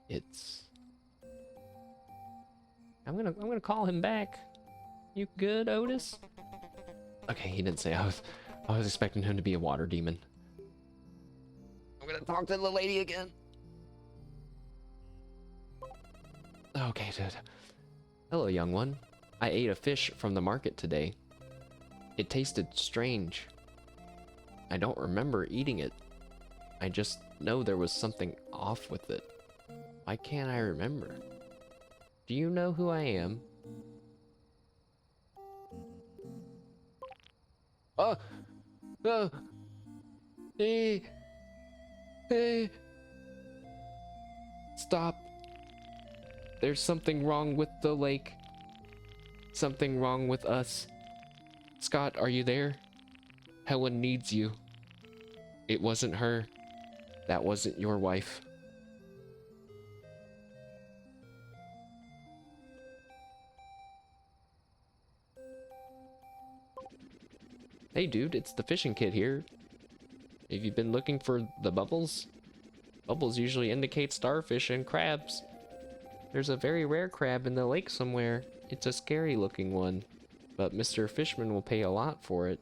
It's... I'm gonna call him back. You good, Otis? Okay, he didn't say. I was expecting him to be a water demon. I'm gonna talk to the lady again. Okay, dude. Hello, young one. I ate a fish from the market today. It tasted strange. I don't remember eating it. I just know there was something off with it. Why can't I remember? Do you know who I am? Oh! Oh! Hey! Hey! Stop! There's something wrong with the lake. Something wrong with us. Scott, are you there? Helen needs you. It wasn't her. That wasn't your wife. Hey dude, it's the fishing kid here. Have you been looking for the bubbles? Bubbles usually indicate starfish and crabs. There's a very rare crab in the lake somewhere. It's a scary looking one, but Mr. Fishman will pay a lot for it.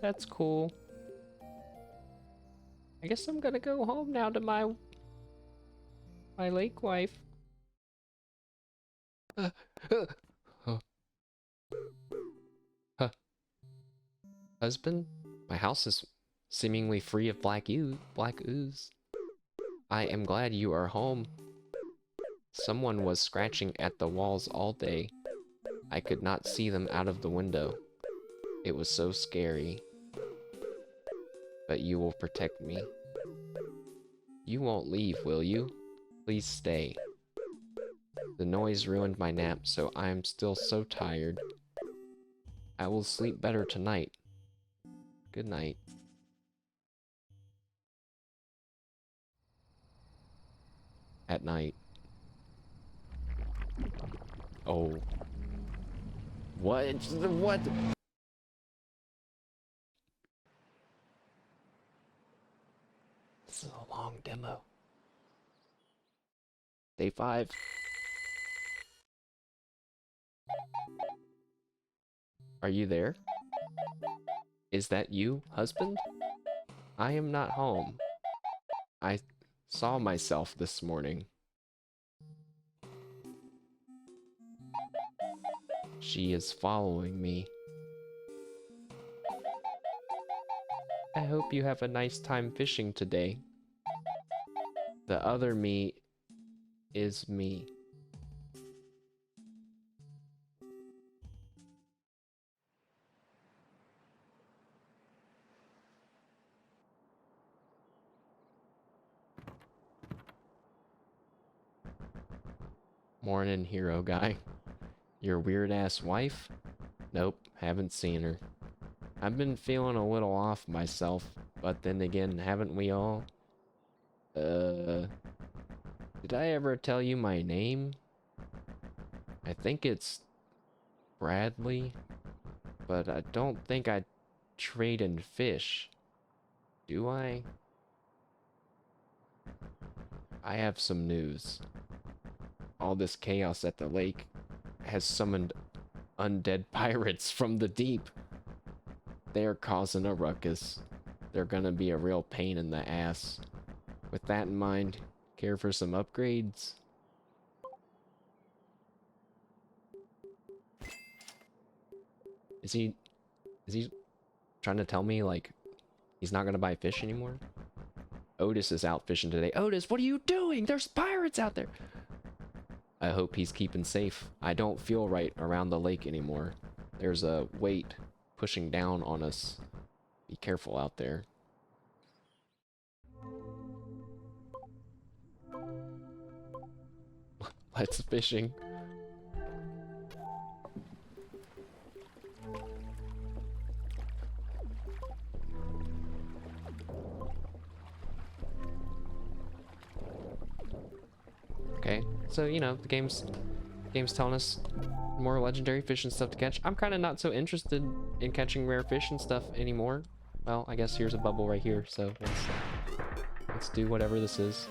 That's cool. I guess I'm gonna go home now to my lake wife. Huh. Huh. Husband? My house is seemingly free of black ooze. I am glad you are home. Someone was scratching at the walls all day. I could not see them out of the window. It was so scary. But you will protect me. You won't leave, will you? Please stay. The noise ruined my nap, so I am still so tired. I will sleep better tonight. Good night. At night. Oh. What? What? This is a long demo. Day 5. Are you there? Is that you, husband? I am not home. I saw myself this morning. She is following me. I hope you have a nice time fishing today. The other me is me. Morning, hero guy. Your weird-ass wife? Nope, haven't seen her. I've been feeling a little off myself, but then again, haven't we all? Did I ever tell you my name? I think it's Bradley, but I don't think I trade in fish. Do I? I have some news. All this chaos at the lake has summoned undead pirates from the deep. They're causing a ruckus. They're gonna be a real pain in the ass. With that in mind, care for some upgrades? Is he trying to tell me, like, he's not gonna buy fish anymore? Otis is out fishing today. Otis, what are you doing? There's pirates out there! I hope he's keeping safe. I don't feel right around the lake anymore. There's a weight pushing down on us. Be careful out there. Let's fishing. Okay, so you know, the game's telling us more legendary fish and stuff to catch. I'm kind of not so interested in catching rare fish and stuff anymore. Well, I guess here's a bubble right here, so let's do whatever this is.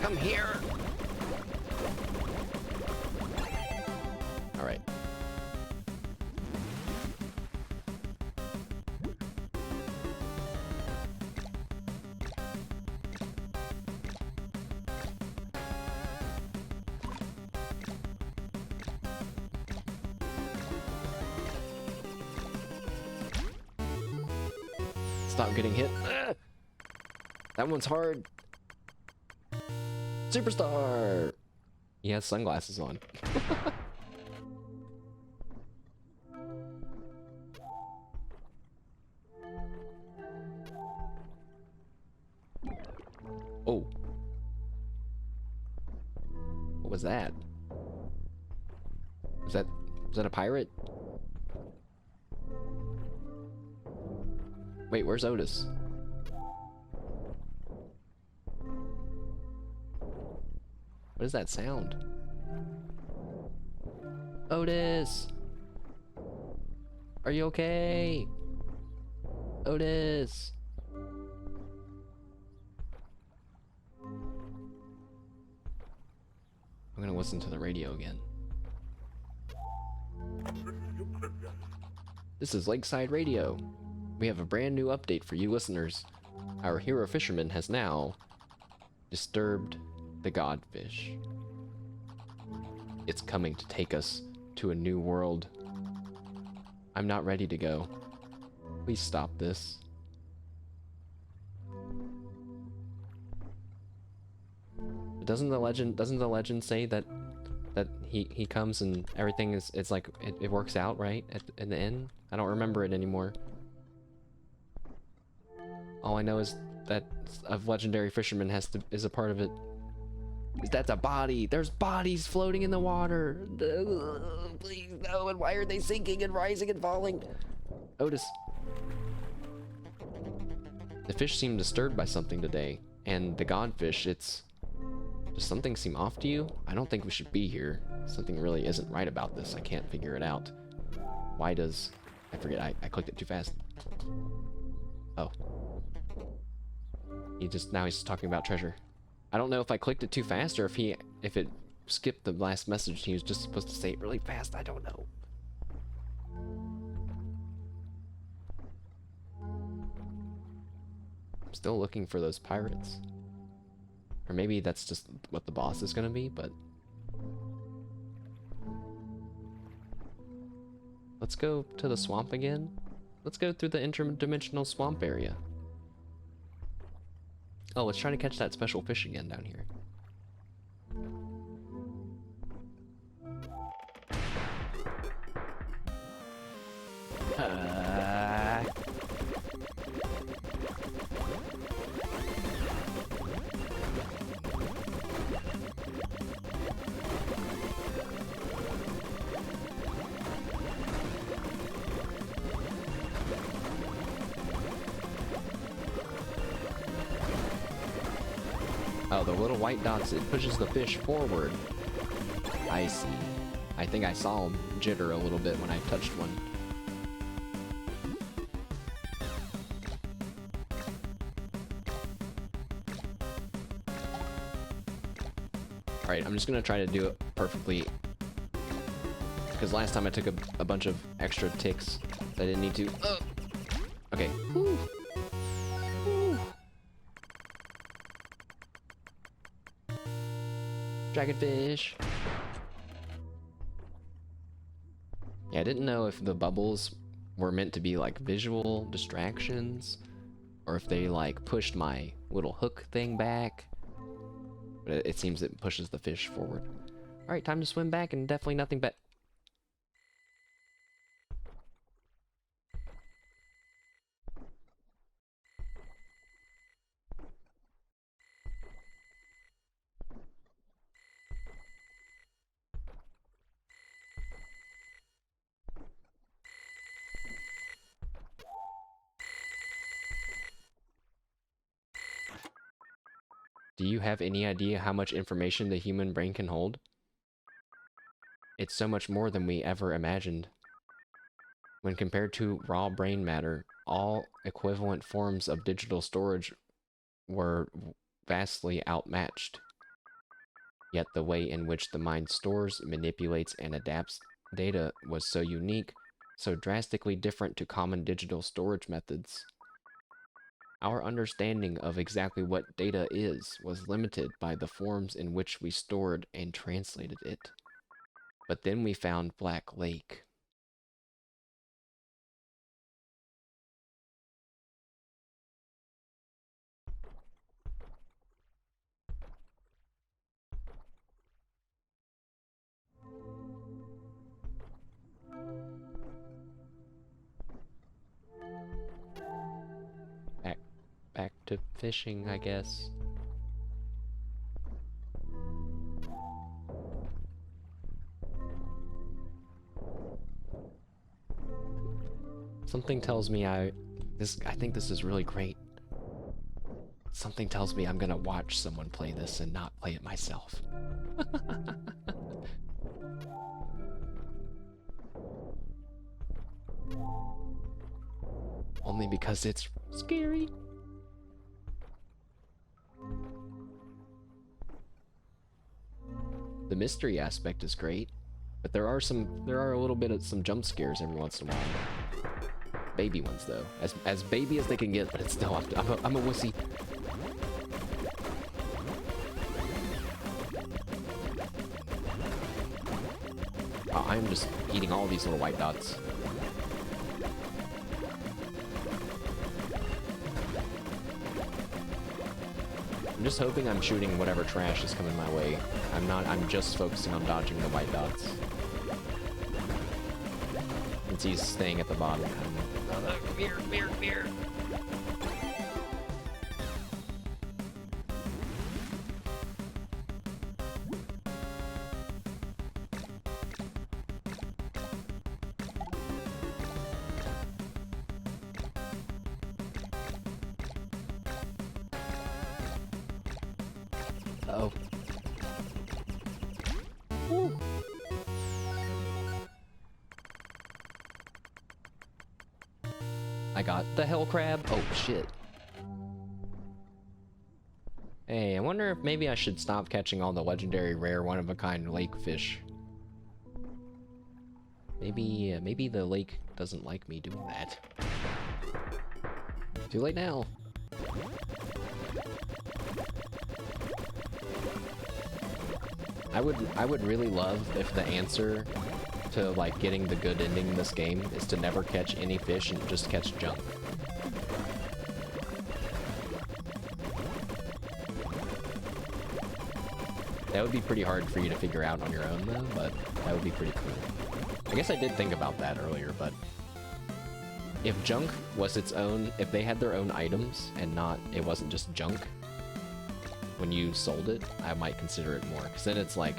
Come here. All right. Stop getting hit. That one's hard. Superstar! He has sunglasses on. Oh. What was that? Was that a pirate? Wait, where's Otis? What is that sound? Otis! Are you okay? Otis! I'm gonna listen to the radio again. This is Lakeside Radio. We have a brand new update for you listeners. Our hero fisherman has now disturbed the godfish. It's coming to take us to a new world. I'm not ready to go. Please stop this. Doesn't the legend say that he comes and everything is, it's like it works out, right? In the end? I don't remember it anymore. All I know is that a legendary fisherman is a part of it. That's a body. There's bodies floating in the water. Please no. And why are they sinking and rising and falling? Otis. The fish seem disturbed by something today, and the godfish. Does something seem off to you? I don't think we should be here. Something really isn't right about this. I can't figure it out. Why does... I forget. I clicked it too fast. Oh. Now he's just talking about treasure. I don't know if I clicked it too fast or if it skipped the last message. He was just supposed to say it really fast. I don't know. I'm still looking for those pirates. Or maybe that's just what the boss is gonna be, but... Let's go to the swamp again. Let's go through the interdimensional swamp area. Oh, let's try to catch that special fish again down here. Oh, the little white dots, it pushes the fish forward. I see. I think I saw him jitter a little bit when I touched one. Alright, I'm just gonna try to do it perfectly. Because last time I took a bunch of extra ticks that I didn't need to. Okay. Whew. Whew. Dragonfish. Yeah, I didn't know if the bubbles were meant to be like visual distractions or if they like pushed my little hook thing back. But it seems it pushes the fish forward. Alright, time to swim back and definitely nothing but... Do you have any idea how much information the human brain can hold? It's so much more than we ever imagined. When compared to raw brain matter, all equivalent forms of digital storage were vastly outmatched. Yet the way in which the mind stores, manipulates, and adapts data was so unique, so drastically different to common digital storage methods. Our understanding of exactly what data is was limited by the forms in which we stored and translated it. But then we found Black Lake. Back to fishing, I guess. Something tells me I think this is really great. Something tells me I'm gonna watch someone play this and not play it myself. Only because it's scary. The mystery aspect is great, but there are a little bit of some jump scares every once in a while. Baby ones though, as baby as they can get, but it's still I'm a wussy. Wow, I'm just eating all these little white dots. I'm just hoping I'm shooting whatever trash is coming my way. I'm just focusing on dodging the white dots. Since he's staying at the bottom. Come here. Uh-oh. Woo. I got the hell crab. Oh, shit. Hey, I wonder if maybe I should stop catching all the legendary rare one-of-a-kind lake fish. Maybe the lake doesn't like me doing that. Too late now. I would really love if the answer to like getting the good ending in this game is to never catch any fish and just catch junk. That would be pretty hard for you to figure out on your own though, but that would be pretty cool. I guess I did think about that earlier, but if junk was its own, if they had their own items and it wasn't just junk, when you sold it, I might consider it more. Because then it's like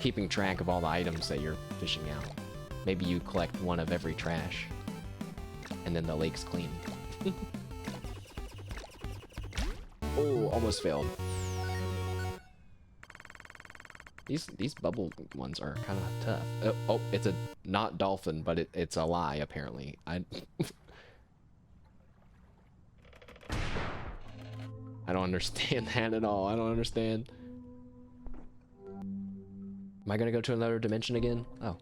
keeping track of all the items that you're fishing out. Maybe you collect one of every trash. And then the lake's clean. Oh, almost failed. These bubble ones are kind of tough. Oh, it's a not dolphin, but it's a lie apparently. I don't understand that at all. I don't understand. Am I gonna go to another dimension again? Oh.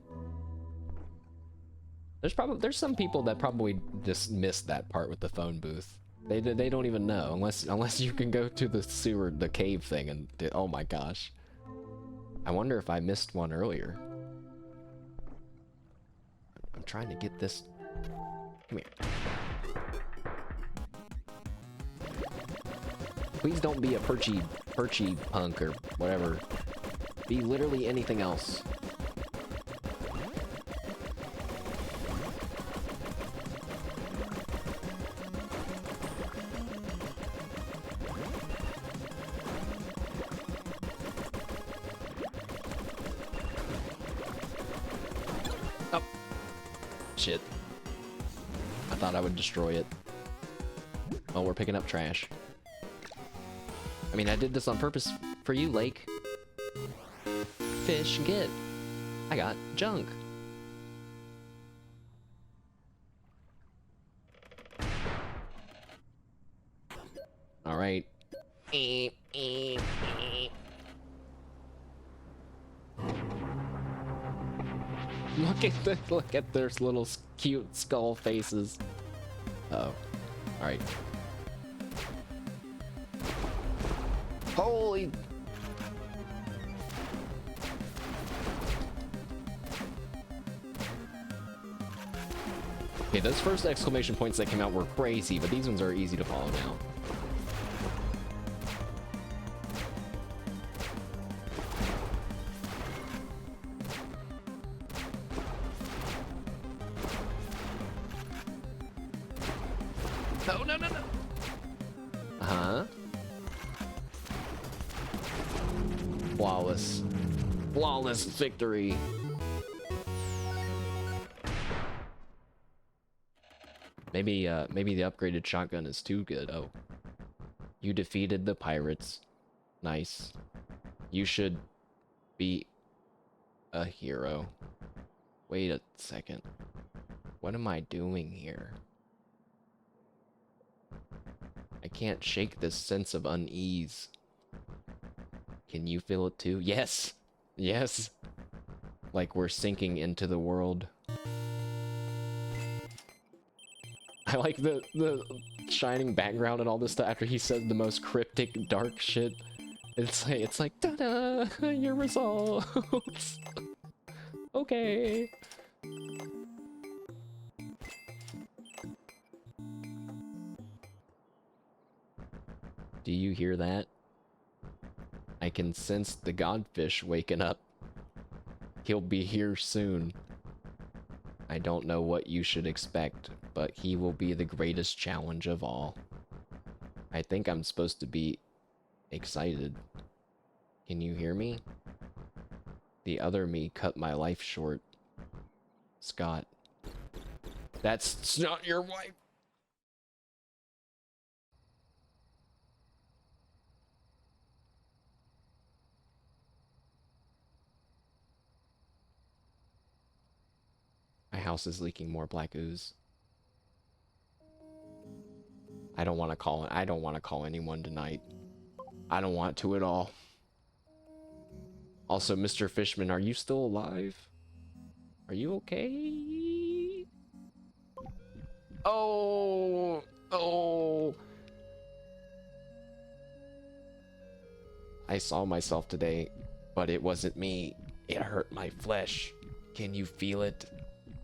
There's some people that probably just missed that part with the phone booth. They don't even know unless you can go to the sewer, the cave thing, and oh my gosh. I wonder if I missed one earlier. I'm trying to get this. Come here. Please don't be a perchy punk or whatever. Be literally anything else. Oh. Shit. I thought I would destroy it. Oh, we're picking up trash. I mean, I did this on purpose for you, Lake. Fish, get. I got junk. Alright. Look at their little cute skull faces. Uh-oh. Alright. Holy... Okay, those first exclamation points that came out were crazy, but these ones are easy to follow now. No. Uh-huh. Flawless. Flawless victory. Maybe the upgraded shotgun is too good. Oh. You defeated the pirates. Nice. You should be a hero. Wait a second. What am I doing here? I can't shake this sense of unease. Can you feel it too? Yes! Yes! Like we're sinking into the world. I like the shining background and all this stuff after he said the most cryptic, dark shit. It's like, ta-da! Your results! Okay. Do you hear that? I can sense the godfish waking up. He'll be here soon. I don't know what you should expect, but he will be the greatest challenge of all. I think I'm supposed to be excited. Can you hear me? The other me cut my life short. Scott. That's not your wife! My house is leaking more black ooze. I don't want to call anyone tonight. I don't want to at all. Also, Mr. Fishman, are you still alive? Are you okay? Oh! I saw myself today, but it wasn't me. It hurt my flesh. Can you feel it?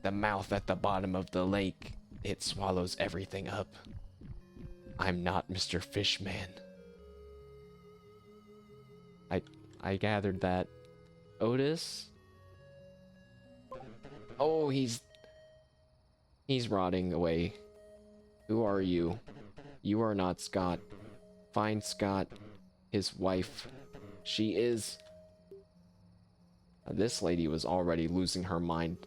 The mouth at the bottom of the lake. It swallows everything up. I'm not Mr. Fishman. I gathered that. Otis? Oh, he's rotting away. Who are you? You are not Scott. Find Scott, his wife. She is... This lady was already losing her mind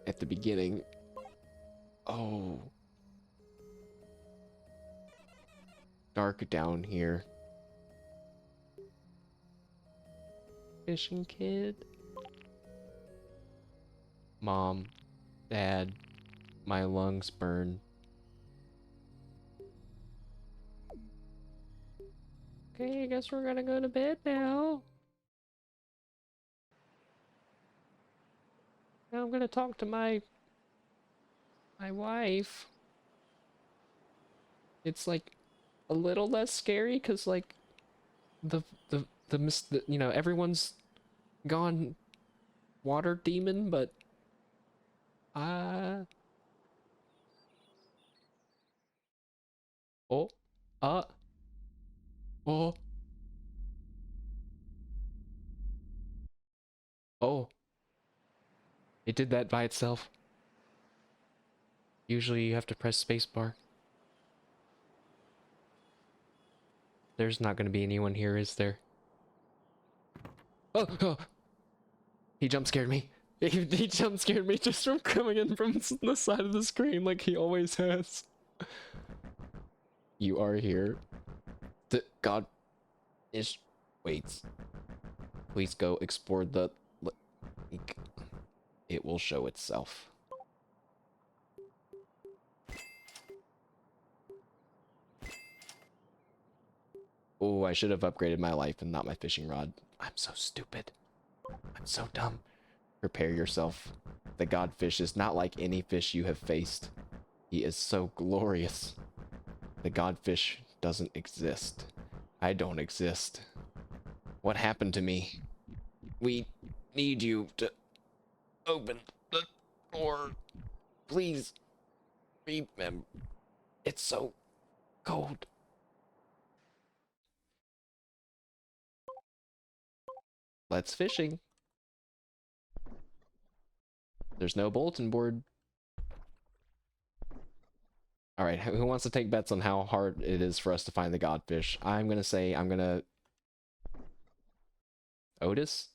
at the beginning. Oh. Dark down here. Fishing kid. Mom, Dad, my lungs burn. Okay, I guess we're gonna go to bed now. Now I'm gonna talk to my wife. It's like a little less scary because like the you know, everyone's gone water demon, but oh uh oh oh, it did that by itself. Usually you have to press spacebar. There's not gonna be anyone here, is there? Oh, oh. He jump scared me. He jump scared me just from coming in from the side of the screen like he always has. You are here. The God is waits. Please go explore the lake. It will show itself. Oh, I should have upgraded my life and not my fishing rod. I'm so stupid. I'm so dumb. Prepare yourself. The godfish is not like any fish you have faced. He is so glorious. The godfish doesn't exist. I don't exist. What happened to me? We need you to open the door. Please remember. It's so cold. Let's fishing. There's no bulletin board. Alright, who wants to take bets on how hard it is for us to find the godfish? I'm gonna say Otis? Is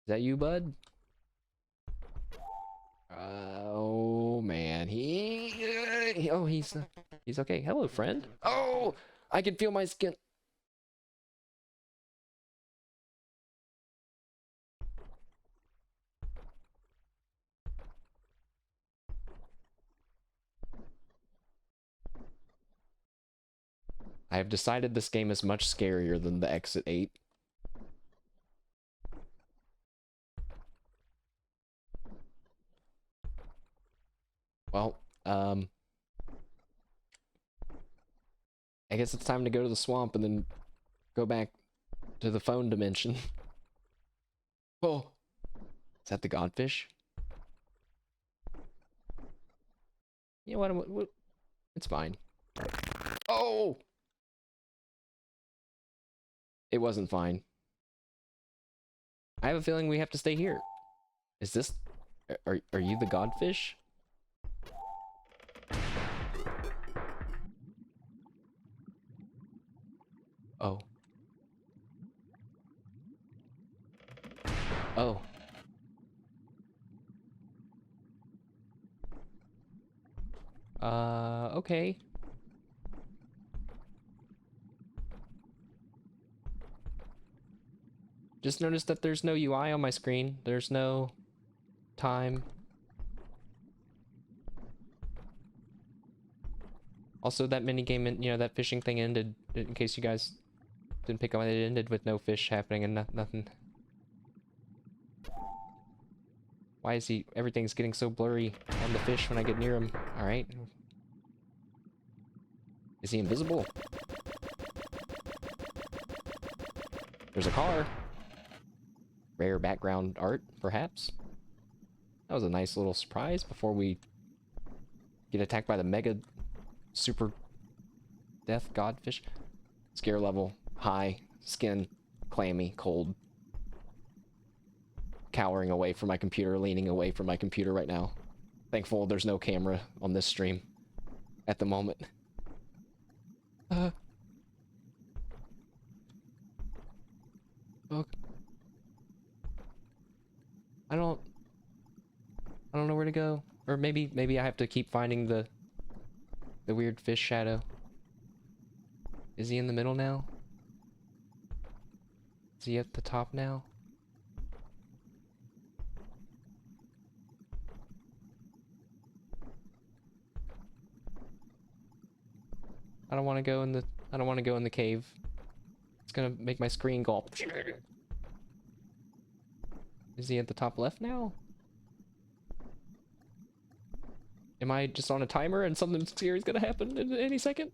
that you, bud? Oh man, oh, he's okay. Hello, friend. Oh, I can feel my skin. I have decided this game is much scarier than the Exit 8. Well, I guess it's time to go to the swamp and then go back to the phone dimension. Oh, is that the godfish? You know what? It's fine. Oh! It wasn't fine. I have a feeling we have to stay here. Is this... Are you the godfish? Oh. Oh. Okay. Just noticed that there's no UI on my screen. There's no time. Also, that minigame, you know, that fishing thing ended, in case you guys didn't pick up on it, it ended with no fish happening and nothing. Why is everything's getting so blurry on the fish when I get near him? Alright. Is he invisible? There's a car. Rare background art, perhaps? That was a nice little surprise before we get attacked by the mega super death godfish. Scare level high, skin clammy, cold. Cowering away from my computer, leaning away from my computer right now. Thankful there's no camera on this stream at the moment. Look. I don't know where to go. Or maybe I have to keep finding the weird fish shadow. Is he in the middle now? Is he at the top now? I don't want to go in the... I don't want to go in the cave. It's gonna make my screen go... Is he at the top left now? Am I just on a timer and something scary is gonna happen in any second?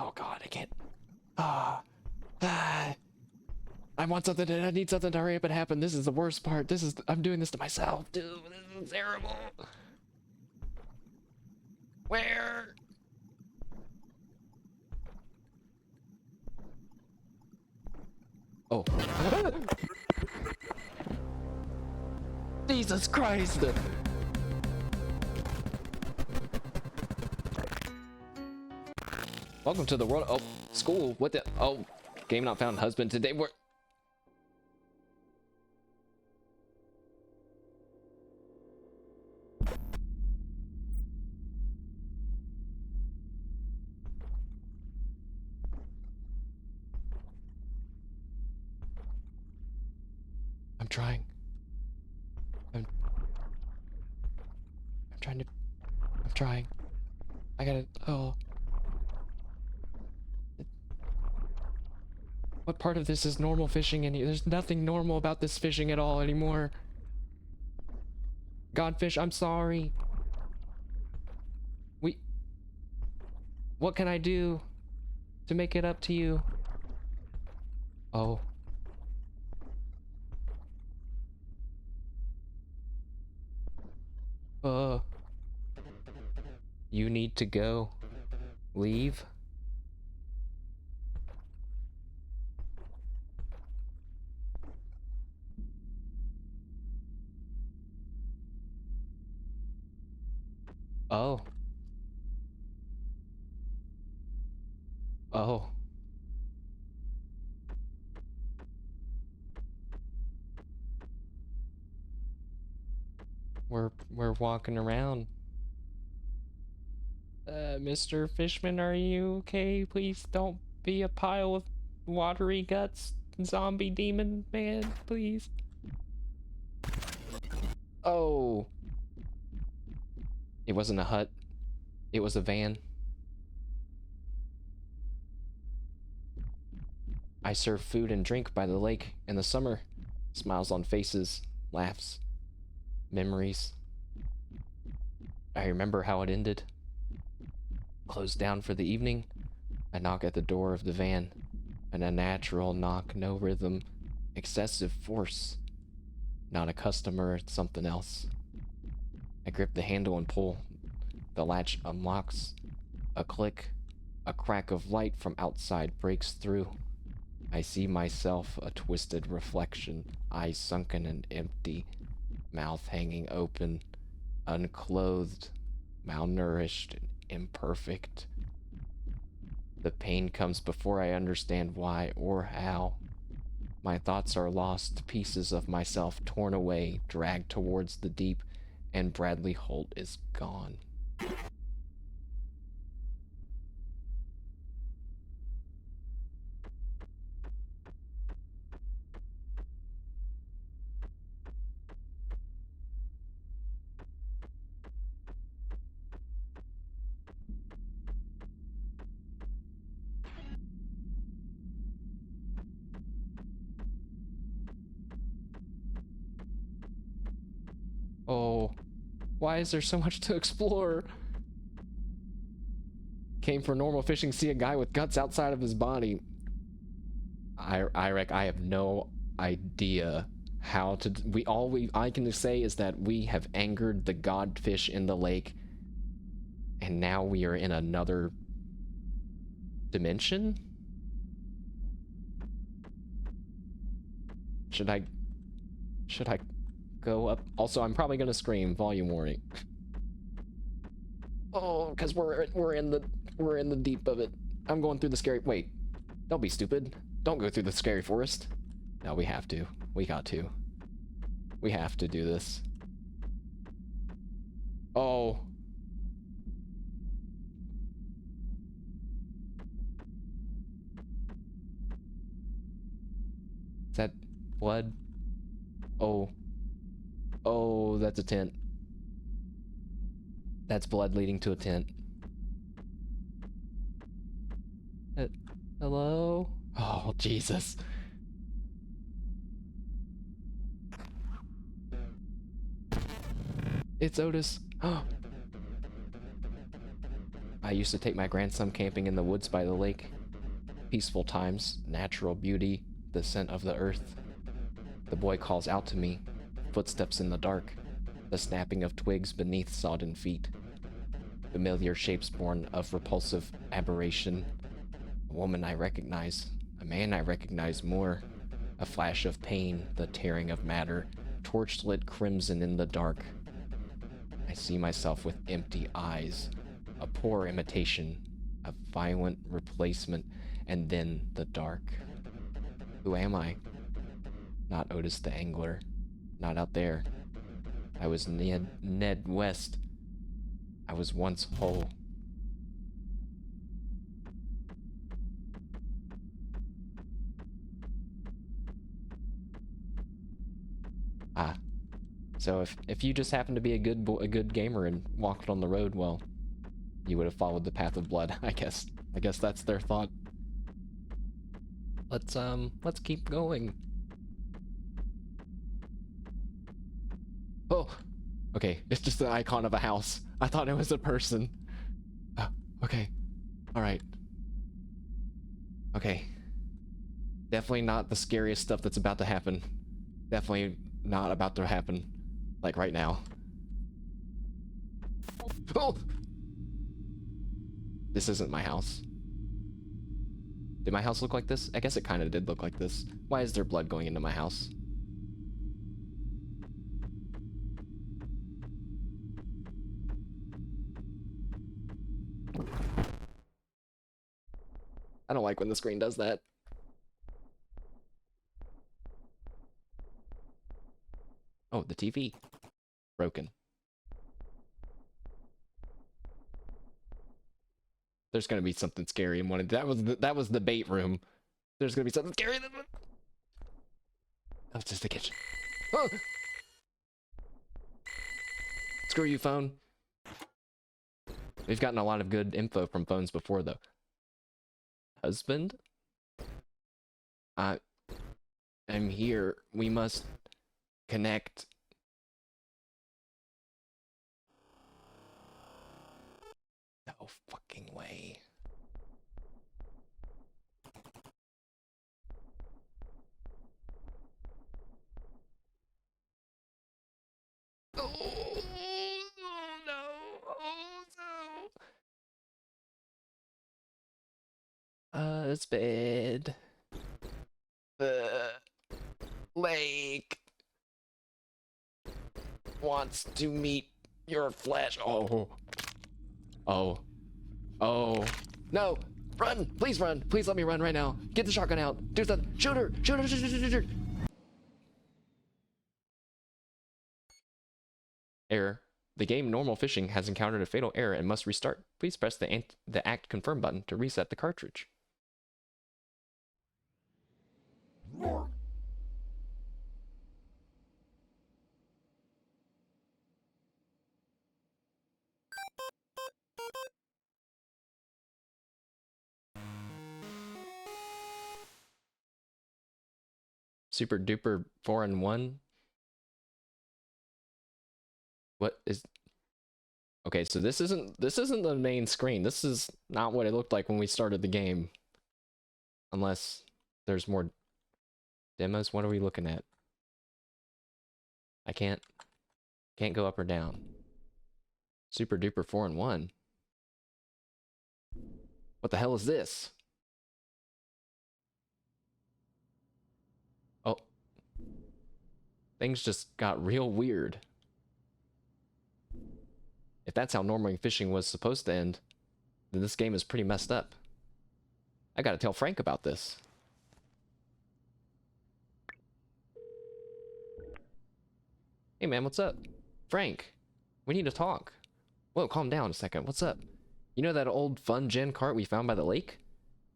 Oh god, I can't... I want something to... I need something to hurry up and happen. This is the worst part. This is... I'm doing this to myself, dude. This is terrible. Where? Oh. Jesus Christ! Welcome to the world. Oh, school. What the? Oh, game not found. Husband. Today we're... I'm trying. I'm trying to... I'm trying. I gotta... Oh. What part of this is normal fishing? There's nothing normal about this fishing at all anymore. Godfish, I'm sorry. What can I do to make it up to you? Oh. You need to go. Leave? Oh. Oh. We're walking around. Mr. Fishman, are you okay? Please don't be a pile of watery guts, zombie demon man, please. Oh. It wasn't a hut. It was a van. I serve food and drink by the lake in the summer. Smiles on faces, laughs, memories. I remember how it ended. Closed down for the evening. I knock at the door of the van. An unnatural knock, no rhythm, excessive force. Not a customer, it's something else. I grip the handle and pull. The latch unlocks. A click. A crack of light from outside breaks through. I see myself, a twisted reflection, eyes sunken and empty, mouth hanging open, unclothed, malnourished, and imperfect. The pain comes before I understand why or how. My thoughts are lost, pieces of myself torn away, dragged towards the deep, and Bradley Holt is gone. Oh, why is there so much to explore? Came for normal fishing, see a guy with guts outside of his body. I have no idea how to... I can say is that we have angered the godfish in the lake, and now we are in another dimension? Should I go up? Also, I'm probably gonna scream. Volume warning. Oh, because we're in the deep of it. I'm going through the scary... Wait, don't be stupid. Don't go through the scary forest. No, we have to. We got to. We have to do this. Oh. Is that blood? Oh. Oh, that's a tent. That's blood leading to a tent. Hello? Oh, Jesus. It's Otis. I used to take my grandson camping in the woods by the lake. Peaceful times, natural beauty, the scent of the earth. The boy calls out to me, footsteps in the dark, the snapping of twigs beneath sodden feet. Familiar shapes born of repulsive aberration. A woman I recognize, a man I recognize more. A flash of pain, the tearing of matter, torchlit crimson in the dark. I see myself with empty eyes, a poor imitation, a violent replacement, and then the dark. Who am I? Not Otis the Angler. Not out there. I was Ned West. I was once whole. Ah. So if you just happened to be a good gamer and walked on the road, well, you would have followed the path of blood, I guess. I guess that's their thought. Let's keep going. Oh, okay, it's just the icon of a house. I thought it was a person. Okay, all right. Okay. Definitely not the scariest stuff that's about to happen. Definitely not about to happen, like right now. Oh! This isn't my house. Did my house look like this? I guess it kind of did look like this. Why is there blood going into my house? I don't like when the screen does that. Oh, the TV. Broken. There's gonna be something scary in one of that was the bait room. There's gonna be something scary in that one. That was just the kitchen. Oh! Screw you, phone. We've gotten a lot of good info from phones before, though. Husband? I'm here. We must connect. No fucking way. Oh no. Oh no. Husband. The lake wants to meet your flesh. Oh. Oh. Oh. No. Run. Please run. Please let me run right now. Get the shotgun out. Do something. Shoot her. Shoot her. Shoot her. Error. The game Normal Fishing has encountered a fatal error and must restart. Please press the Act Confirm button to reset the cartridge. Super duper 4-in-1. What is? Okay, so this isn't the main screen. This is not what it looked like when we started the game. Unless there's more demos. What are we looking at? I can't go up or down. Super duper 4-in-1. What the hell is this? Oh. Things just got real weird. If that's how Normal Fishing was supposed to end, then this game is pretty messed up. I gotta tell Frank about this. Hey man, what's up? Frank, we need to talk. Whoa, calm down a second. What's up? You know that old fun gen cart we found by the lake?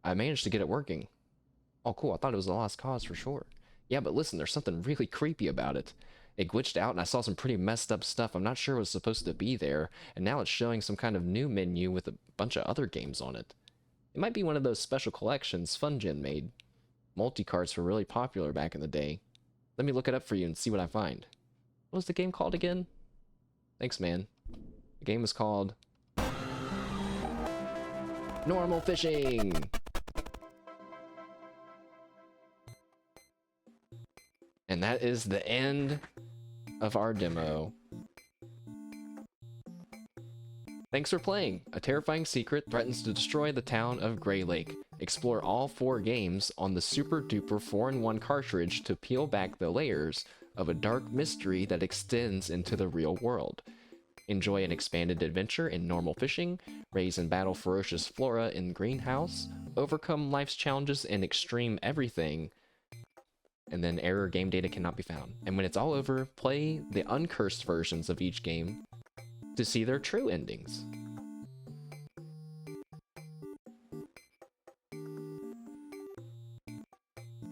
I managed to get it working. Oh cool, I thought it was a lost cause for sure. Yeah, but listen, there's something really creepy about it. It glitched out and I saw some pretty messed up stuff I'm not sure was supposed to be there, and now it's showing some kind of new menu with a bunch of other games on it. It might be one of those special collections FunGen made. Multi-carts were really popular back in the day. Let me look it up for you and see what I find. What was the game called again? Thanks, man. The game is called Normal Fishing! And that is the end of our demo. Thanks for playing! A terrifying secret threatens to destroy the town of Grey Lake. Explore all 4 games on the super duper 4-in-1 cartridge to peel back the layers of a dark mystery that extends into the real world. Enjoy an expanded adventure in normal fishing, raise and battle ferocious flora in greenhouse, overcome life's challenges in extreme everything, and then error game data cannot be found. And when it's all over, play the uncursed versions of each game to see their true endings.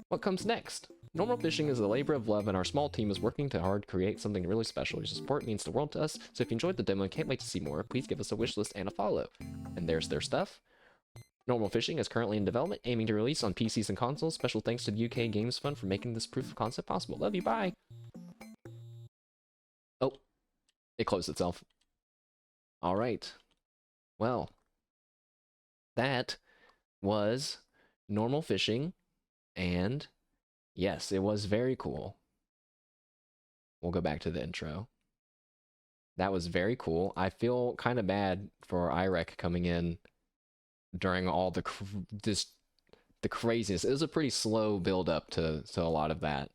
What comes next? Normal fishing is a labor of love, and our small team is working to hard to create something really special. Your support means the world to us, so if you enjoyed the demo and can't wait to see more, please give us a wishlist and a follow. And there's their stuff. Normal Fishing is currently in development, aiming to release on PCs and consoles. Special thanks to the UK Games Fund for making this proof of concept possible. Love you, bye! Oh, it closed itself. Alright. Well, that was Normal Fishing, and yes, it was very cool. We'll go back to the intro. That was very cool. I feel kind of bad for IREC coming in during all the craziness. It was a pretty slow build up to a lot of that.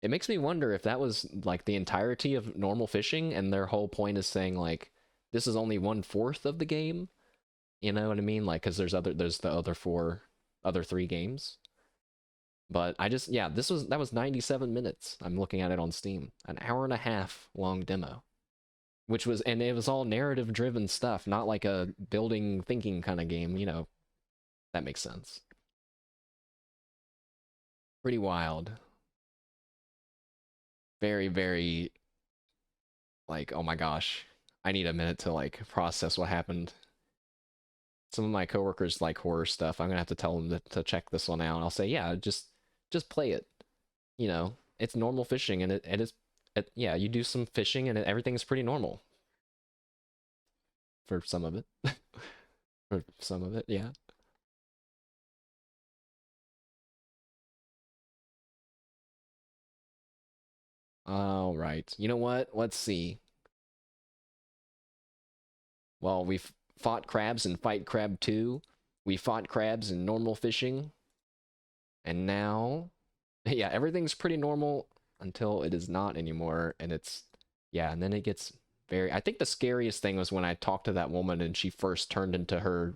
It makes me wonder if that was like the entirety of Normal Fishing, and their whole point is saying like this is only 1/4 of the game. You know what I mean? Like, because there's the other 3 games. But yeah, that was 97 minutes. I'm looking at it on Steam. An hour and a half long demo. And it was all narrative driven stuff, not like a building thinking kind of game, you know. That makes sense. Pretty wild. Very, very, like, oh my gosh. I need a minute to, like, process what happened. Some of my coworkers like horror stuff. I'm gonna have to tell them to check this one out. I'll say, yeah, just play it. You know, it's normal fishing, and yeah, you do some fishing, and everything's pretty normal. For some of it. For some of it, yeah. All right. You know what? Let's see. Well, we've fought crabs in Fight Crab 2. We fought crabs in normal fishing. And now, yeah, everything's pretty normal until it is not anymore. And yeah, and then it gets I think the scariest thing was when I talked to that woman and she first turned into her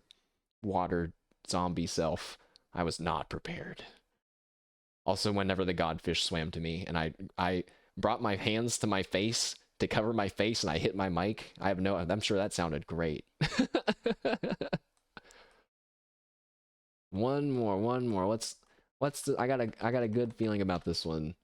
water zombie self. I was not prepared. Also, whenever the godfish swam to me, and I brought my hands to my face to cover my face, and I hit my mic. I'm sure that sounded great. One more. I got a good feeling about this one.